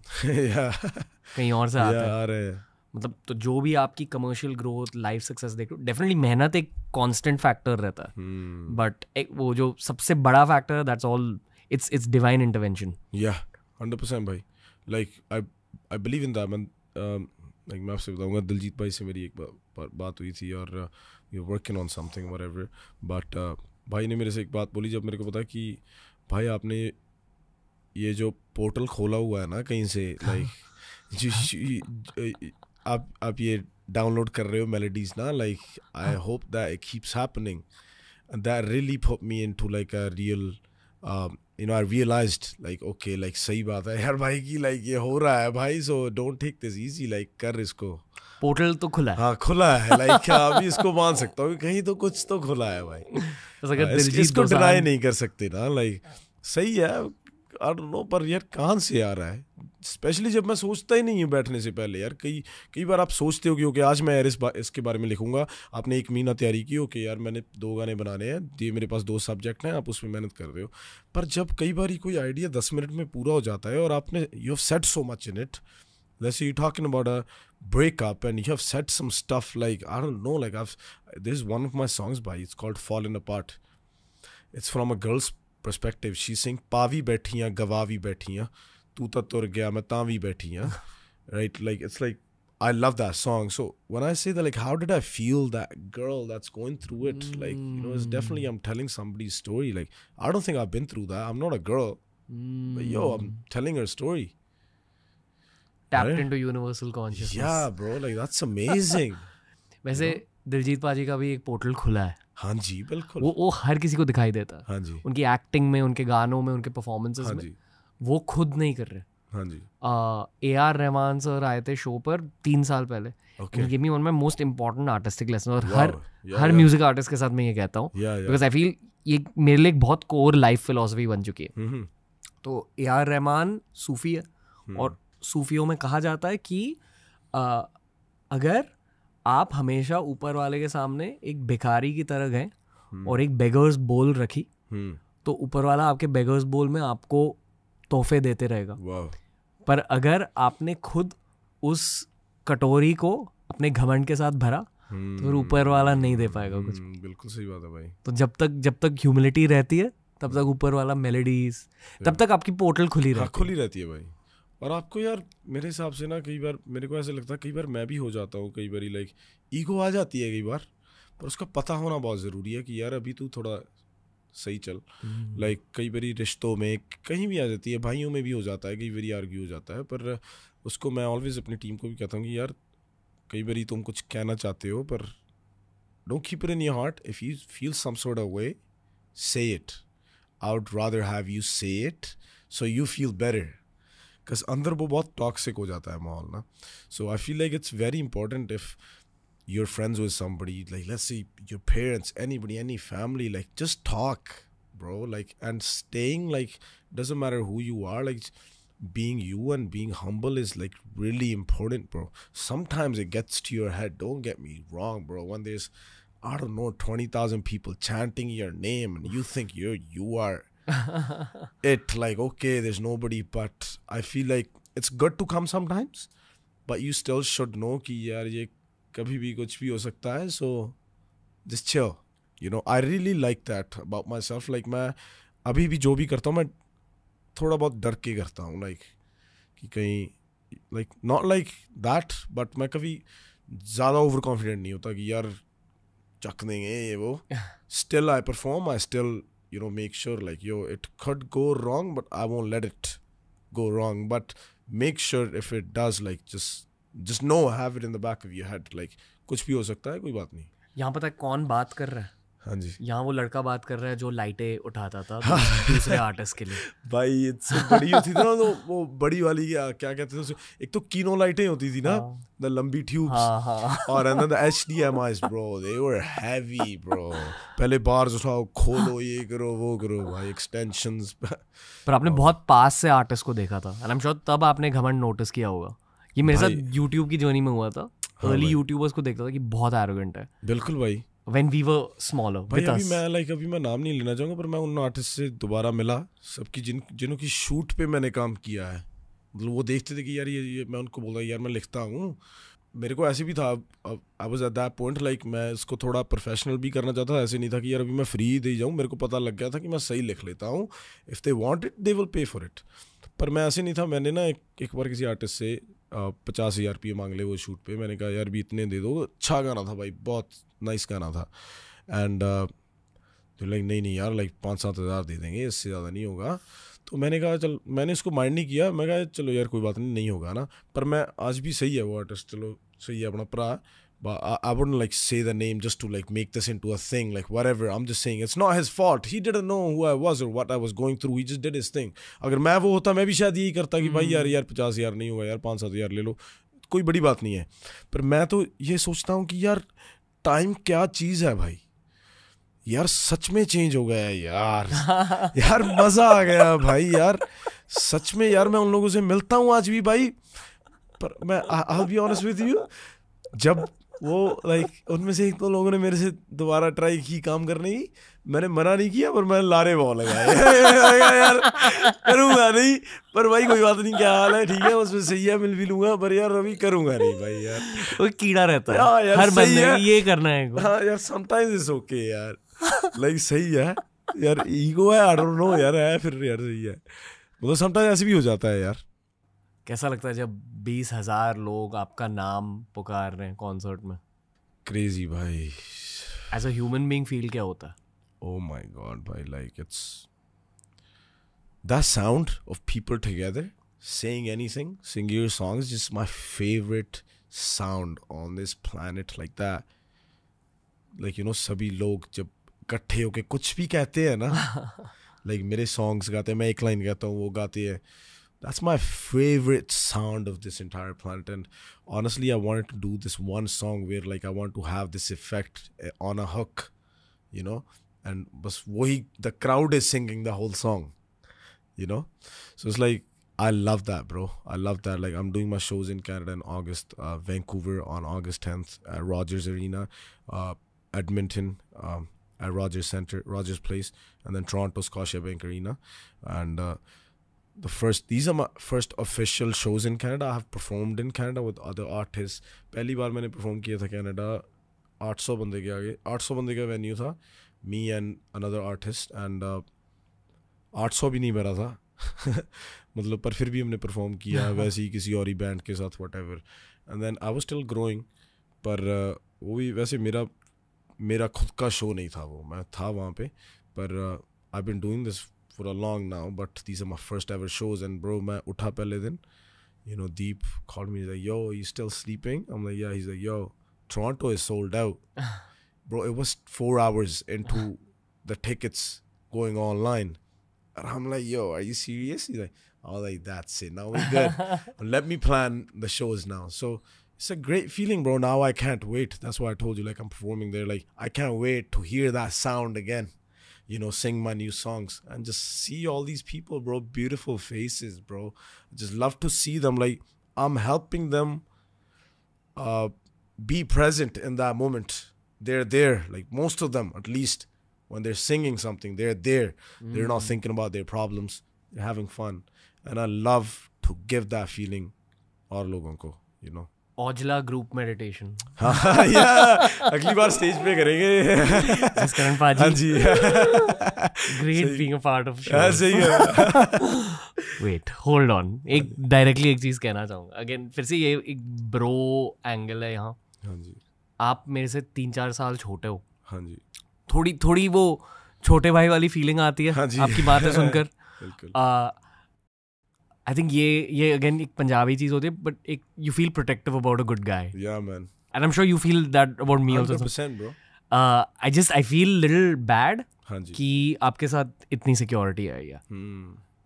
कहीं और से आते हैं. मतलब तो जो भी आपकी कमर्शियल ग्रोथ लाइफ सक्सेस देखो डेफिनेटली मेहनत एक कांस्टेंट फैक्टर रहता है. बट वो जो सबसे बड़ा फैक्टर है that's all it's divine intervention. 100% भाई. I believe in that man. Like मैं आपसे बताऊंगा, दिलजीत भाई से मेरी एक बात हुई थी और we are working on something whatever, but भाई ने मेरे से एक बात बोली जब मेरे को पता कि भाई आपने ये जो पोर्टल खोला हुआ है ना कहीं से, लाइक आप ये डाउनलोड कर रहे हो मेलोडीज ना, like I hope that it keeps happening, that really put me into like a real you know, I realized like okay, like सही बात है यार भाई की, like ये हो रहा है भाई, so don't take this easy, like कर इसको, पोर्टल तो खुला है, हाँ खुला है, like अभी इसको मान सकता हूँ कहीं तो कुछ तो खुला है भाई, इसको डिनाई नहीं कर सकते ना, like सही है, आई डोंट नो, पर यार कहाँ से आ रहा है, स्पेशली जब मैं सोचता ही नहीं हूँ बैठने से पहले यार, कई बार आप सोचते हो कि ओके आज मैं यार इसके बारे में लिखूंगा, आपने 1 महीना तैयारी की, ओके यार मैंने 2 गाने बनाने हैं, ये मेरे पास 2 सब्जेक्ट हैं, आप उसमें मेहनत कर रहे हो, पर जब कई बार कोई आइडिया 10 मिनट में पूरा हो जाता है और आपने you have said so much in it, let's say you're talking about a breakup and you have said some stuff like, I don't know, like there's one of my songs by, it's called Fallen Apart, it's from a girl's perspective, she's saying पावी बैठियाँ गवावी बैठियाँ तू तो तुर गया मैं Tawi बैठियाँ, right, like it's like I love that song, so when I say that, like how did I feel that girl that's going through it, like you know, it's definitely I'm telling somebody's story, like I don't think I've been through that, I'm not a girl, but yo I'm telling her story, tapped right? into universal consciousness, yeah bro, like that's amazing. वैसे दिलजीत पाजी का भी एक portal खुला है, हाँ जी बिल्कुल, वो हर किसी को दिखाई देता है, हाँ जी, उनकी एक्टिंग में, उनके गानों में, उनके परफॉर्मेंसेस में, वो खुद नहीं कर रहे, हाँ जी, AR रहमान सर आए थे शो पर 3 साल पहले, he gave me one of my most important artistic lessons, और हर म्यूजिक आर्टिस्ट के साथ मैं ये कहता हूँ, बिकॉज आई फील ये मेरे लिए एक बहुत कोर लाइफ फिलोसफी बन चुकी है। तो AR रहमान सूफी है, और सूफियों में कहा जाता है कि अगर आप हमेशा ऊपर वाले के सामने एक भिखारी की तरह गए और एक बेगर्स बोल रखी, तो ऊपर वाला आपके बेगर्स बोल में आपको तोहफे देते रहेगा, पर अगर आपने खुद उस कटोरी को अपने घमंड के साथ भरा तो फिर ऊपर वाला नहीं दे पाएगा कुछ। बिल्कुल सही बात है भाई। तो जब तक ह्यूमिलिटी रहती है तब तक ऊपर वाला मेलोडीज, तब तक आपकी पोर्टल खुली रहती है भाई। और आपको यार मेरे हिसाब से ना कई बार मेरे को ऐसा लगता है, कई बार मैं भी हो जाता हूँ, कई बार लाइक ईगो आ जाती है कई बार, पर उसका पता होना बहुत ज़रूरी है कि यार अभी तू थोड़ा सही चल। लाइक कई बार रिश्तों में कहीं भी आ जाती है, भाइयों में भी हो जाता है, कई बार आर्ग्यू हो जाता है, पर उसको मैं ऑलवेज अपनी टीम को भी कहता हूँ कि यार कई बार तुम कुछ कहना चाहते हो पर don't keep it in your heart, if you feel some sort of way say it, I would rather have you say it so you feel better, because अंदर वो बहुत टॉक्सिक हो जाता है माहौल ना। So I feel like it's very important if you're friends with somebody, like let's say your parents, anybody, any family, like just talk, bro, like, and staying like doesn't matter who you are, like being you and being humble is like really important, bro. Sometimes it gets to your head, don't get me wrong, bro, when there's I don't know 20,000 people chanting your name and you think you are it, like okay there's nobody, but I feel like it's good to come sometimes, but you still should know कि यार ये कभी भी कुछ भी हो सकता है, so just chill, you know. I really like that about myself, like मैं अभी भी जो भी करता हूँ मैं थोड़ा बहुत डर के करता हूँ, like कि कहीं like not like that, but मैं कभी ज़्यादा ओवर कॉन्फिडेंट नहीं होता कि यार चक देंगे ये वो। Still I perform, I still you know make sure like yo it could go wrong but I won't let it go wrong, but make sure if it does like just know, have it in the back of your head, like कुछ भी हो सकता है, कोई बात नहीं। यहाँ पता है कौन बात कर रहा है? हाँ जी, यहाँ वो लड़का बात कर रहा है जो लाइटें उठाता था दूसरे आर्टिस्ट के लिए। भाई इतनी बड़ी होती थी ना, तो वो बड़ी वाली क्या कहते थे उसे, एक तो कीनो लाइटें होती थी ना, द लंबी ट्यूब्स, और अंदर the HDMIs bro, they were heavy bro. पहले बार्स उठाओ, खोलो, ये करो वो करो भाई, एक्सटेंशंस। पर आपने बहुत पास से आर्टिस्ट को देखा था, एंड आई एम श्योर तब आपने घमंड नोटिस किया होगा। ये मेरे साथ यूट्यूब की जर्नी में हुआ था। अर्ली यूट्यूबर्स को देखता था कि बहुत एरोगेंट है। बिल्कुल भाई, व्हेन वी वर स्मॉलर भाई। अभी मैं नाम नहीं लेना चाहूँगा, पर मैं उन आर्टिस्ट से दोबारा मिला, सबकी जिन्हों की शूट पे मैंने काम किया है। मतलब वो देखते थे कि यार ये मैं उनको बोल रहा यार मैं लिखता हूँ। मेरे को ऐसे भी था, I was at that point like मैं इसको थोड़ा प्रोफेशनल भी करना चाहता था। ऐसे नहीं था कि यार अभी मैं फ्री दे जाऊँ, मेरे को पता लग गया था कि मैं सही लिख लेता हूँ। If they want it they will pay for it. पर मैं ऐसे नहीं था। मैंने ना एक बार किसी आर्टिस्ट से 50,000 मांग ले वो शूट पे. मैंने कहा यार भी इतने दे दो, अच्छा गाना था भाई, बहुत नाइस गाना था. एंड तो लाइक नहीं यार लाइक 5-7 हज़ार दे देंगे, इससे ज़्यादा नहीं होगा. तो मैंने कहा चल, मैंने इसको माइंड नहीं किया. मैं कहा चलो यार कोई बात नहीं होगा ना. पर मैं आज भी सही है वो आर्टिस्ट, चलो सही है अपना भरा. I wouldn't like say the name just to like make this into a thing, like whatever. I'm just saying it's not his fault. He didn't know who I was or what I was going through. He just did his thing. अगर मैं वो होता मैं भी शायद यही करता कि भाई यार 50,000 नहीं होगा यार, 5-7 हज़ार ले लो, कोई बड़ी बात नहीं है. पर मैं तो ये सोचता हूँ कि यार टाइम क्या चीज़ है भाई, यार सच में चेंज हो गया है यार. यार मज़ा आ गया भाई यार, सच में यार. मैं उन लोगों से मिलता हूँ आज भी भाई, पर मैं I'll be honest with you, जब वो लाइक उनमें से एक दो लोगों ने मेरे से दोबारा ट्राई की काम करने की, मैंने मना नहीं किया पर मैंने लारे बहुत लगाए. यार करूँगा नहीं, पर भाई कोई बात नहीं, क्या हाल है, ठीक है उसमें सही है, मिल भी लूंगा, पर यार अभी करूँगा नहीं भाई. यार वो कीड़ा रहता है यार, हर बंदे में ये करना है. हाँ यार समटाइम्स इट्स ओके यार, लाइक सही है यार, ईगो है, आई डोंट नो यार, है फिर यार सही है, मतलब समटाइम्स ऐसे भी हो जाता है यार. कैसा लगता है जब 20,000 लोग आपका नाम पुकार रहे हैं कॉन्सर्ट में? क्रेजी भाई. As a human being feel क्या होता है? Oh my God भाई, like it's that sound of people together saying anything, singing your songs, just my favorite sound on this planet. Like that, like you know, सभी लोग जब इकट्ठे होके कुछ भी कहते हैं ना, like मेरे songs गाते हैं, मैं एक line गाता हूँ, वो गाती है. That's my favorite sound of this entire planet. And honestly, I wanted to do this one song where like I want to have this effect on a hook, you know, and bas wahi, the crowd is singing the whole song, you know. So it's like, I love that, bro. I love that. Like I'm doing my shows in Canada in August, Vancouver on August 10th at Rogers Arena, Edmonton at Rogers Center, Rogers Place, and then Toronto Scotiabank Arena. And these are my first official shows in Canada. I have performed in Canada with other artists. पहली बार मैंने perform किया था Canada 800 बंदे के आगे. 800 बंदे का venue था, me and another artist, and 800 भी नहीं भरा था. मतलब पर फिर भी हमने perform किया वैसे ही किसी और ही band के साथ, whatever. And then I was still growing, पर वो भी वैसे मेरा खुद का show नहीं था, वो मैं था वहाँ पे, पर I've been doing this for a long now, but these are my first ever shows. And bro, मैं उठा पहले दिन, you know, Deep called me, he's like, yo, are you still sleeping? I'm like, yeah. He's like, yo, Toronto is sold out. Bro, it was 4 hours into the tickets going online, and I'm like, yo, are you serious? He's like, oh, like that's it, now we're good. Let me plan the shows now. So it's a great feeling, bro. Now I can't wait. That's why I told you, like, I'm performing there, like I can't wait to hear that sound again, you know, sing my new songs and just see all these people, bro. Beautiful faces, bro. I just love to see them. Like I'm helping them be present in that moment. They're there, like most of them, at least when they're singing something, they're there. They're not thinking about their problems. They're having fun. And I love to give that feeling और लोगों को, you know. Aujla group meditation. हाँ यार, अगली बार stage पे करेंगे. करण पाजी. हाँ जी. Great being a part of show. सही है. Wait, hold on. एक डायरेक्टली एक चीज कहना चाहूंगा. अगेन फिर से ये एक ब्रो एंगल है यहाँ. हाँ जी. आप मेरे से 3-4 साल छोटे हो. हाँ जी. थोड़ी वो छोटे भाई वाली फीलिंग आती है. हाँ जी. आपकी बातें सुनकर. बिल्कुल. आई थिंक ये अगेन एक पंजाबी चीज होती है, बट एक you feel protective about a good guy. Yeah, man. And I am sure you feel that about me also. 100%, bro. I feel little bad हाँ जी. कि आपके साथ इतनी सिक्योरिटी है या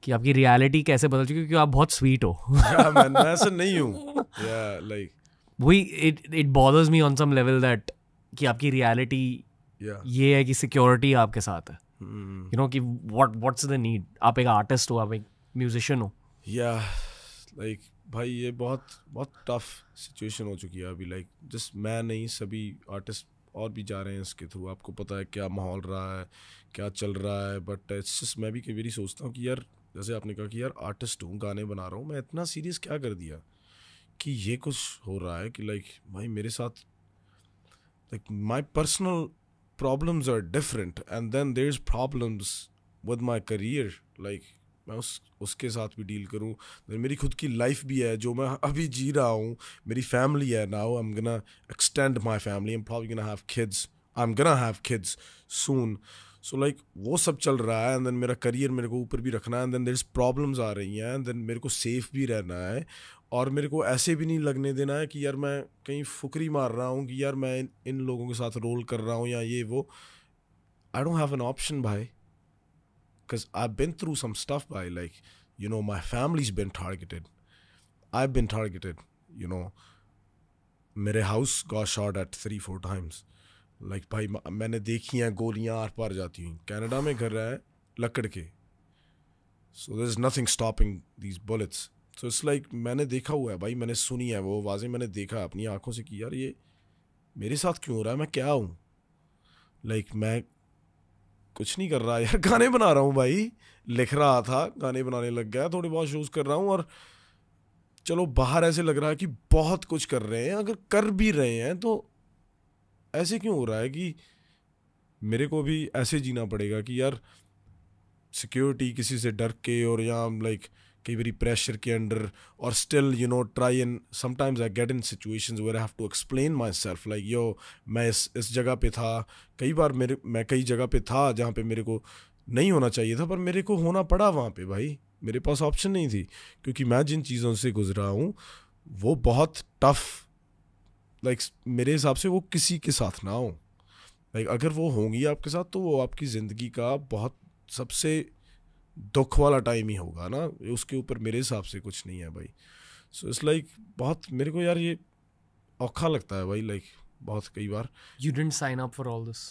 कि आपकी रियलिटी कैसे बदल चुकी है, क्योंकि आप बहुत स्वीट हो. Yeah, man, मैं ऐसा नहीं हूँ. Yeah, like. वही it bothers me on some level that कि आपकी रियलिटी ये है कि सिक्योरिटी आपके साथ है. यू नो कि व्हाट्स द नीड. आप एक आर्टिस्ट हो, आप एक म्यूजिशियन हो. Yeah, like भाई ये बहुत टफ सिचुएशन हो चुकी है अभी. लाइक जस्ट मैं नहीं, सभी आर्टिस्ट और भी जा रहे हैं इसके थ्रू. आपको पता है क्या माहौल रहा है, क्या चल रहा है. बट इट्स जस्ट मैं भी कई बार सोचता हूँ कि यार, जैसे आपने कहा कि यार आर्टिस्ट हूँ, गाने बना रहा हूँ, मैं इतना सीरियस क्या कर दिया कि ये कुछ हो रहा है कि लाइक भाई मेरे साथ like my personal problems are different, and then there is problems with my career. Like मैं उसके साथ भी डील करूँ। मेरी खुद की लाइफ भी है जो मैं अभी जी रहा हूँ, मेरी फैमिली है now, I am gonna extend my family, I am probably gonna have kids, I am gonna have kids soon. So like वो सब चल रहा है, एंड देन मेरा करियर मेरे को ऊपर भी रखना है, and then there is problems आ रही हैं, एंड देन मेरे को सेफ भी रहना है, और मेरे को ऐसे भी नहीं लगने देना है कि यार मैं कहीं फुकरी मार रहा हूँ कि यार मैं इन लोगों के साथ रोल कर रहा हूँ या ये वो। आई डोंट हैव एन ऑप्शन भाई, because I've been through some stuff by, like, you know, my family's been targeted, I've been targeted, you know, मेरे house got shot at 3-4 times, like भाई मैंने देखी हैं गोलियां आर पार जाती हुई। कनाडा में घर है लकड़ के, so there's nothing stopping these bullets, so it's like मैंने देखा हुआ है भाई, मैंने सुनी है वो आवाज़ें, मैंने देखा अपनी आंखों से कि यार ये मेरे साथ क्यों हो रहा है, मैं क्या हूँ, like मैं कुछ नहीं कर रहा यार, गाने बना रहा हूँ भाई, लिख रहा था, गाने बनाने लग गया, थोड़े बहुत शोज कर रहा हूँ, और चलो बाहर ऐसे लग रहा है कि बहुत कुछ कर रहे हैं, अगर कर भी रहे हैं तो ऐसे क्यों हो रहा है कि मेरे को भी ऐसे जीना पड़ेगा कि यार सिक्योरिटी किसी से डर के, और यहाँ लाइक कई बारी प्रेशर के अंडर, और still you know try and sometimes I get in situations where I have to explain myself, like yo मैं इस जगह पे था, कई बार मैं कई जगह पे था जहाँ पे मेरे को नहीं होना चाहिए था, पर मेरे को होना पड़ा वहाँ पे भाई, मेरे पास ऑप्शन नहीं थी, क्योंकि मैं जिन चीज़ों से गुजरा हूँ वो बहुत टफ, लाइक मेरे हिसाब से वो किसी के साथ ना हो, लाइक अगर वो होंगी आपके साथ तो वो आपकी ज़िंदगी का बहुत सबसे दुख वाला टाइम ही होगा ना, उसके ऊपर मेरे हिसाब से कुछ नहीं है भाई। सो इट्स लाइक बहुत मेरे को यार ये औखा लगता है भाई, लाइक बहुत कई बार। You didn't sign up for all this.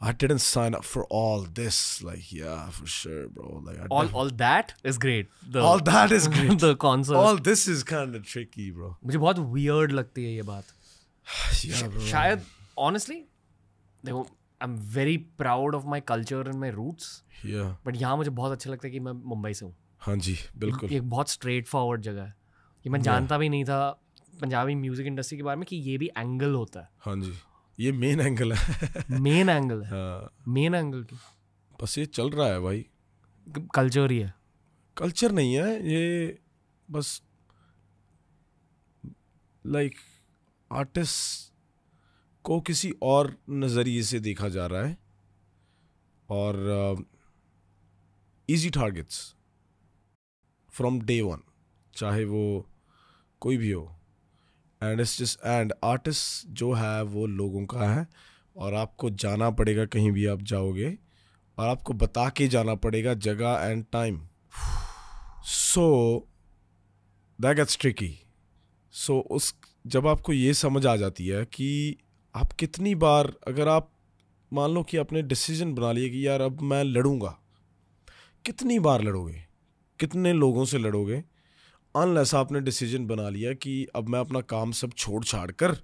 I didn't sign up for all this, like yeah, for sure, bro. Like all that is great. All that is great. The concert. All this is kind of tricky, bro. मुझे बहुत weird लगती है ये बात। Yeah, bro. शायद honestly, देखो I'm very proud of my culture and my roots. Yeah. But यहाँ मुझे बहुत अच्छा लगता है कि मैं मुंबई से हूँ। हाँ जी बिल्कुल। ये एक बहुत स्ट्रेट फॉरवर्ड जगह है, ये मैं जानता भी नहीं था पंजाबी म्यूजिक इंडस्ट्री के बारे में कि ये भी एंगल होता है। हाँ जी, ये मेन एंगल है। मेन एंगल है। हाँ। मेन एंगल की बस ये चल रहा है भाई, कल्चर ही है। कल्चर नहीं है ये, बस लाइक आर्टिस्ट को किसी और नज़रिए से देखा जा रहा है, और easy targets from day one, चाहे वो कोई भी हो, and it's just and artist जो है वो लोगों का है, और आपको जाना पड़ेगा कहीं भी आप जाओगे, और आपको बता के जाना पड़ेगा जगह and time, so that gets tricky. So उस जब आपको ये समझ आ जाती है कि आप कितनी बार, अगर आप मान लो कि आपने डिसीजन बना लिया कि यार अब मैं लड़ूंगा, कितनी बार लड़ोगे, कितने लोगों से लड़ोगे, अनलेस आपने डिसीजन बना लिया कि अब मैं अपना काम सब छोड़ छाड़ कर,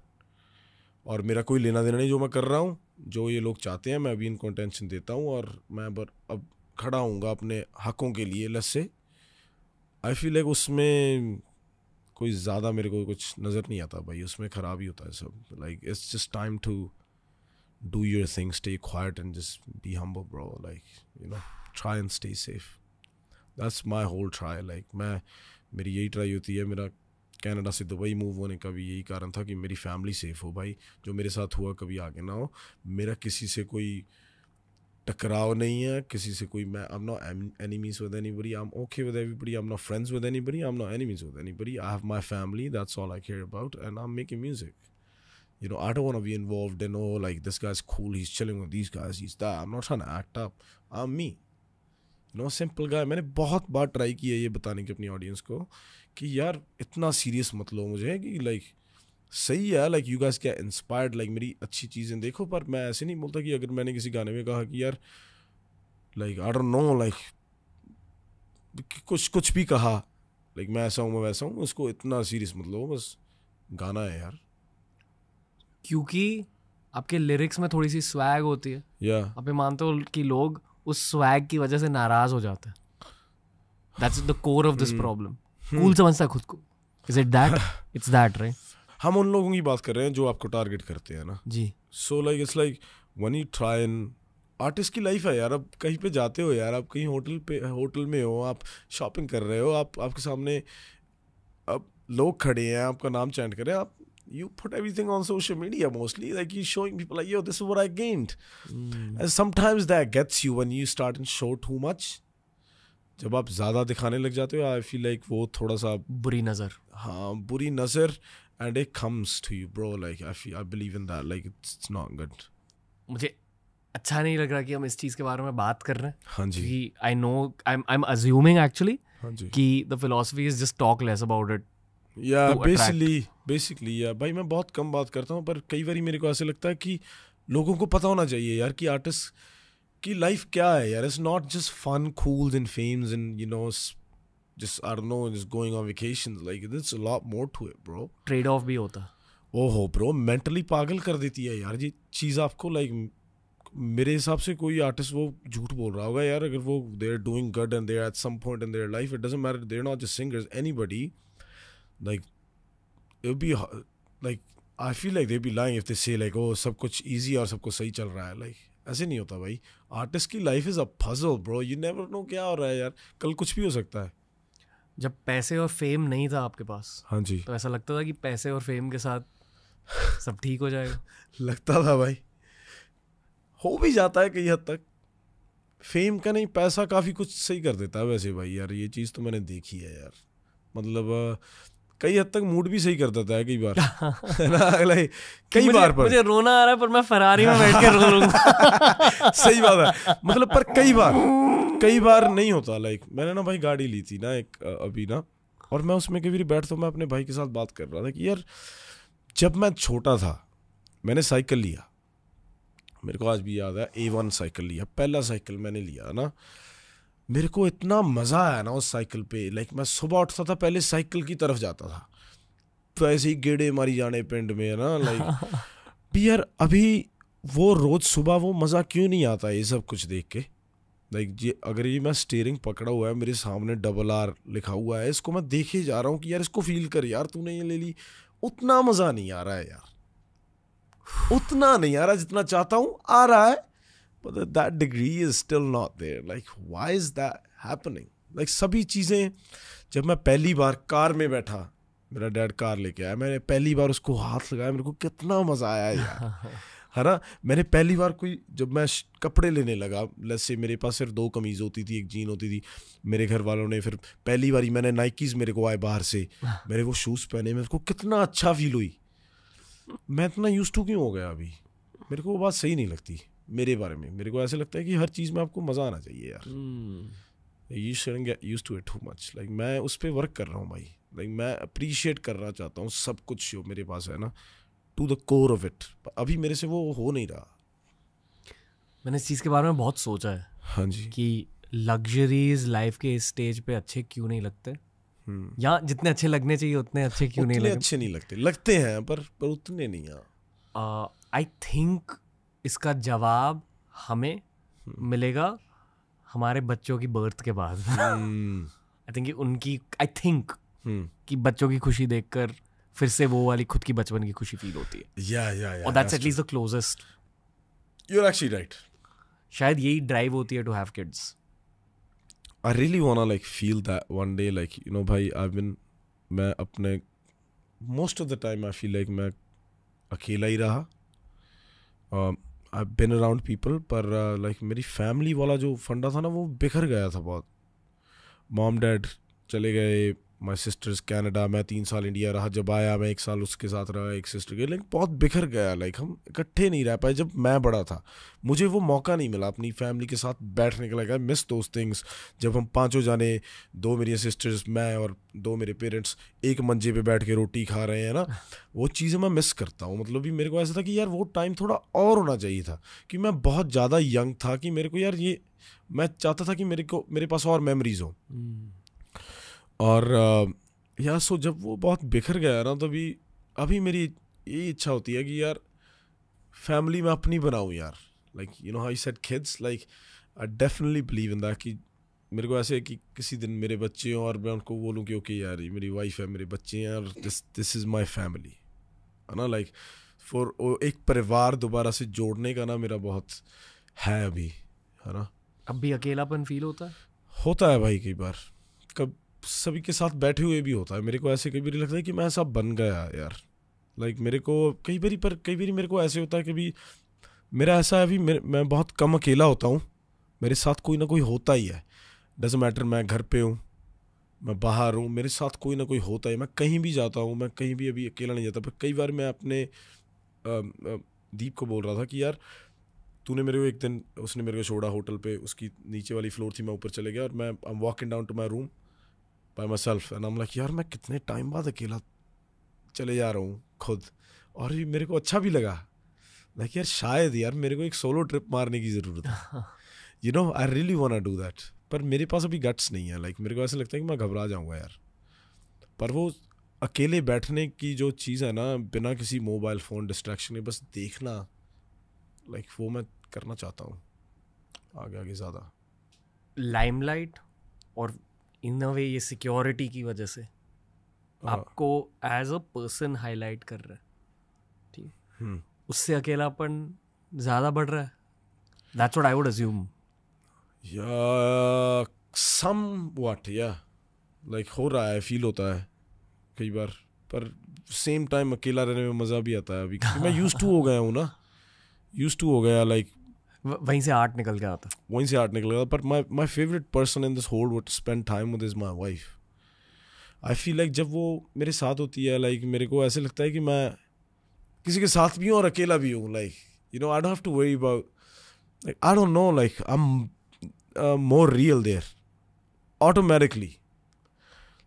और मेरा कोई लेना देना नहीं जो मैं कर रहा हूँ, जो ये लोग चाहते हैं मैं अभी इनको अटेंशन देता हूँ, और मैं अब खड़ा हूँगा अपने हकों के लिए, let's say I feel like उसमें कोई ज़्यादा मेरे को कुछ नज़र नहीं आता भाई, उसमें ख़राब ही होता है सब। Like it's just time to do your thing, stay quite and just be humble bro, like you know try and stay safe, that's my whole try. Like मेरी यही ट्राई होती है, मेरा कनाडा से दुबई मूव होने का भी यही कारण था कि मेरी फैमिली सेफ़ हो भाई, जो मेरे साथ हुआ कभी आगे ना हो, मेरा किसी से कोई टकराव नहीं है, किसी से कोई, मैं I'm not enemies with anybody, I'm okay with everybody, I'm not friends with anybody, I'm not enemies with anybody, I have my family, that's all I care about, and I'm making music. You know, I don't want to be involved in, oh, like this guy's cool, he's chilling with these guys, he's that. I'm not trying to act up, I'm me. You know, simple guy. मैंने बहुत बार try किया ये बताने की अपनी audience को कि यार इतना सीरियस मत लो मुझे, कि लाइक सही है, like you guys get inspired, like मेरी अच्छी चीज़ें देखो, पर मैं ऐसे नहीं बोलता कि अगर मैंने किसी गाने में कहा कि यार like I don't know, like कुछ भी कहा, लाइक मैं ऐसा हूँ मैं वैसा हूँ, उसको इतना सीरियस मत लो, बस गाना है यार। क्योंकि आपके लिरिक्स में थोड़ी सी स्वैग होती है, या आप ये मानते हो कि लोग उस स्वैग की वजह से नाराज हो जाते हैं, that's the core of this problem. Cool समझता है खुद को, is it that? It's that right? हम उन लोगों की बात कर रहे हैं जो आपको टारगेट करते हैं ना जी। So like it's like when you try and artist की लाइफ है यार. अब कहीं पे जाते हो यार, आप कहीं होटल में हो, आप शॉपिंग कर रहे हो, आपके सामने अब लोग खड़े हैं, आपका नाम चैंट कर रहे हैं, आप you put everything on social media mostly, like you showing people like, yo, this is what I gained. And sometimes that gets you when you start and show too much. जब आप ज़्यादा दिखाने लग जाते हो, I feel like वो थोड़ा सा बुरी नज़र. हाँ, बुरी नज़र, and it comes to you, bro. Like I believe in that. Like it's not good. मुझे अच्छा नहीं लग रहा कि हम इस चीज़ के बारे में बात कर रहे हैं. हाँ जी. क्योंकि I know I'm assuming actually हाँ जी. कि the philosophy is just talk less about it. या बेसिकली या भाई मैं बहुत कम बात करता हूँ, पर कई बार मेरे को ऐसे लगता है कि लोगों को पता होना चाहिए यार कि आर्टिस्ट की लाइफ क्या है यार. It's not just fun, cools and fames and you know just I don't know just going on vacations. Like it's a lot more to it bro. Trade off भी होता. ओहो ब्रो, मेंटली पागल कर देती है यार ये चीज़ आपको. लाइक मेरे हिसाब से कोई आर्टिस्ट वो झूठ बोल रहा होगा यार, अगर वो they are doing good and they are at some point in their life, it doesn't matter, they are not just singers, anybody. Like it would be like I feel like they'd be lying if they say like oh सब कुछ easy और सब कुछ सही चल रहा है. Like ऐसे नहीं होता भाई. आर्टिस्ट की life is a puzzle bro. You never know क्या हो रहा है यार, कल कुछ भी हो सकता है. जब पैसे और फेम नहीं था आपके पास, हाँ जी, तो ऐसा लगता था कि पैसे और फेम के साथ सब ठीक हो जाएगा. लगता था भाई, हो भी जाता है कई हद तक. फेम का नहीं, पैसा काफ़ी कुछ सही कर देता है वैसे भाई यार. ये चीज़ तो मैंने देखी है यार. मतलब कई हद तक मूड भी सही कर देता है कई बार. है ना, लाइक कई बार. पर मुझे रोना आ रहा है, पर मैं फरारी में बैठ के रो लूंगा. सही बात है. मतलब पर कई बार नहीं होता. लाइक मैंने ना भाई गाड़ी ली थी ना एक अभी ना, और मैं उसमें कभी बैठता हूँ, मैं अपने भाई के साथ बात कर रहा था कि यार जब मैं छोटा था मैंने साइकिल लिया. मेरे को आज भी याद है, A1 साइकिल लिया, पहला साइकिल मैंने लिया ना. मेरे को इतना मज़ा आया ना उस साइकिल पे. लाइक मैं सुबह उठता था, पहले साइकिल की तरफ जाता था, तो ऐसे ही गेड़े मारी जाने पिंड में है ना. लाइक भी यार अभी वो रोज़ सुबह वो मज़ा क्यों नहीं आता ये सब कुछ देख के. लाइक ये अगर ये मैं स्टीयरिंग पकड़ा हुआ है, मेरे सामने RRR लिखा हुआ है, इसको मैं देखे जा रहा हूँ कि यार इसको फील कर यार, तूने ये ले ली. उतना मज़ा नहीं आ रहा है यार, उतना नहीं आ रहा जितना चाहता हूँ. आ रहा है, but that degree is still not there. Like why is that happening? Like सभी चीज़ें, जब मैं पहली बार कार में बैठा, मेरा डैड कार लेके आया, मैंने पहली बार उसको हाथ लगाया, मेरे को कितना मज़ा आया यार. है ना. मैंने पहली बार जब मैं कपड़े लेने लगा, लेट्स से मेरे पास सिर्फ 2 कमीज़ होती थी, एक जीन होती थी. मेरे घर वालों ने फिर पहली बार मैंने नाइकीज़ मेरे को आए बाहर से, मेरे वो शूज़ पहने, मेरे को कितना अच्छा फील हुई. मैं इतना यूज्ड टू क्यों हो गया अभी. मेरे को वो बात सही नहीं लगती मेरे बारे में. मेरे को ऐसा लगता है कि हर चीज़ में आपको मज़ा आना चाहिए यार. You shouldn't get used to it too much. Like मैं उस पर वर्क कर रहा हूँ भाई. Like मैं अप्रिशिएट करना चाहता हूँ सब कुछ जो मेरे पास है ना, to the core of it. अभी मेरे से वो हो नहीं रहा. मैंने इस चीज़ के बारे में बहुत सोचा है. हाँ जी. कि लग्जरीज लाइफ के इस स्टेज पे अच्छे क्यों नहीं लगते, या जितने अच्छे लगने चाहिए उतने अच्छे क्यों नहीं लगते. अच्छे नहीं लगते हैं पर उतने नहीं. आई थिंक इसका जवाब हमें मिलेगा हमारे बच्चों की बर्थ के बाद. आई थिंक कि बच्चों की खुशी देखकर फिर से वो वाली खुद की बचपन की खुशी फील होती है. Yeah. और that's at least the closest. You're actually right. शायद यही ड्राइव होती है to have kids. I really wanna like feel that one day, like you know भाई मैं अपने most of the time I feel like मैं अकेला ही रहा. I've been around people, पर like मेरी फैमिली वाला जो फंडा था ना वो बिखर गया था बहुत. मॉम डैड चले गए, माई सिस्टर्स कनाडा, मैं 3 साल इंडिया रहा, जब आया मैं 1 साल उसके साथ रहा, एक सिस्टर के. लाइक बहुत बिखर गया. लाइक हम इकट्ठे नहीं रह पाए. जब मैं बड़ा था मुझे वो मौका नहीं मिला अपनी फैमिली के साथ बैठने का. Like I miss those things. जब हम 5 जाने, 2 मेरी सिस्टर्स, मैं और 2 मेरे पेरेंट्स एक मंजे पे बैठ के रोटी खा रहे हैं ना, वो चीज़ें मैं मिस करता हूँ. मतलब भी मेरे को ऐसा था कि यार वो टाइम थोड़ा और होना चाहिए था, कि मैं बहुत ज़्यादा यंग था, कि मेरे को यार ये मैं चाहता था कि मेरे पास और मेमोरीज हो. और यार सो जब वो बहुत बिखर गया ना, तो अभी मेरी ये इच्छा होती है कि यार फैमिली में अपनी बनाऊँ यार. Like you know how you said kids, like I definitely believe in that. कि मेरे को ऐसे है कि किसी दिन मेरे बच्चे हों और मैं उनको बोलूँ कि ओके यार ये मेरी वाइफ है, मेरे बच्चे हैं, और दिस इज़ माई फैमिली, है ना. लाइक फॉर एक परिवार दोबारा से जोड़ने का ना मेरा बहुत है अभी, है ना। अब भी अकेलापन फील होता है भाई, कई बार कब सभी के साथ बैठे हुए भी होता है। मेरे को ऐसे कई बार लगता है कि मैं ऐसा बन गया यार, लाइक मेरे को कई बार मेरे को ऐसे होता है कि भी मेरा ऐसा है, अभी मैं बहुत कम अकेला होता हूँ, मेरे साथ कोई ना कोई होता ही है। डज़न्ट मैटर मैं घर पे हूँ, मैं बाहर हूँ, मेरे साथ कोई ना कोई होता है। मैं कहीं भी जाता हूँ, मैं कहीं भी अभी अकेला नहीं जाता। पर कई बार मैं अपने दीप को बोल रहा था कि यार तूने मेरे को एक दिन, उसने मेरे को छोड़ा होटल पे, उसकी नीचे वाली फ्लोर थी, मैं ऊपर चले गया और मैं I am walking down to my room by myself and I am like यार मैं कितने टाइम बाद अकेला चले जा रहा हूँ खुद, और ये मेरे को अच्छा भी लगा। लाइक यार शायद यार मेरे को एक सोलो ट्रिप मारने की ज़रूरत है, you know, I really want to do that. पर मेरे पास अभी गट्स नहीं है। लाइक मेरे को ऐसा लगता है कि मैं घबरा जाऊँगा यार। पर वो अकेले बैठने की जो चीज़ है ना, बिना किसी मोबाइल फ़ोन डिस्ट्रैक्शन के बस देखना, लाइक वो मैं करना चाहता हूँ आगे आगे ज़्यादा। लाइमलाइट और इन अ वे ये सिक्योरिटी की वजह से आपको एज अ पर्सन हाईलाइट कर रहा है, ठीक, उससे अकेलापन ज़्यादा बढ़ रहा है। That's what I would assume. या समवॉट, या लाइक हो रहा है, फील होता है कई बार। पर सेम टाइम अकेला रहने में मज़ा भी आता है अभी, क्योंकि मैं यूज्ड टू हो गया हूँ ना, यूज्ड टू हो गया। लाइक वहीं से आर्ट निकल गया था, वहीं से आर्ट निकल गया। पर my favourite person in this whole would spend time with is my wife. I feel like जब वो मेरे साथ होती है, लाइक मेरे को ऐसे लगता है कि मैं किसी के साथ भी हूँ और अकेला भी हूँ। Like you know I don't have to worry about, like I don't know, like I am more real there automatically.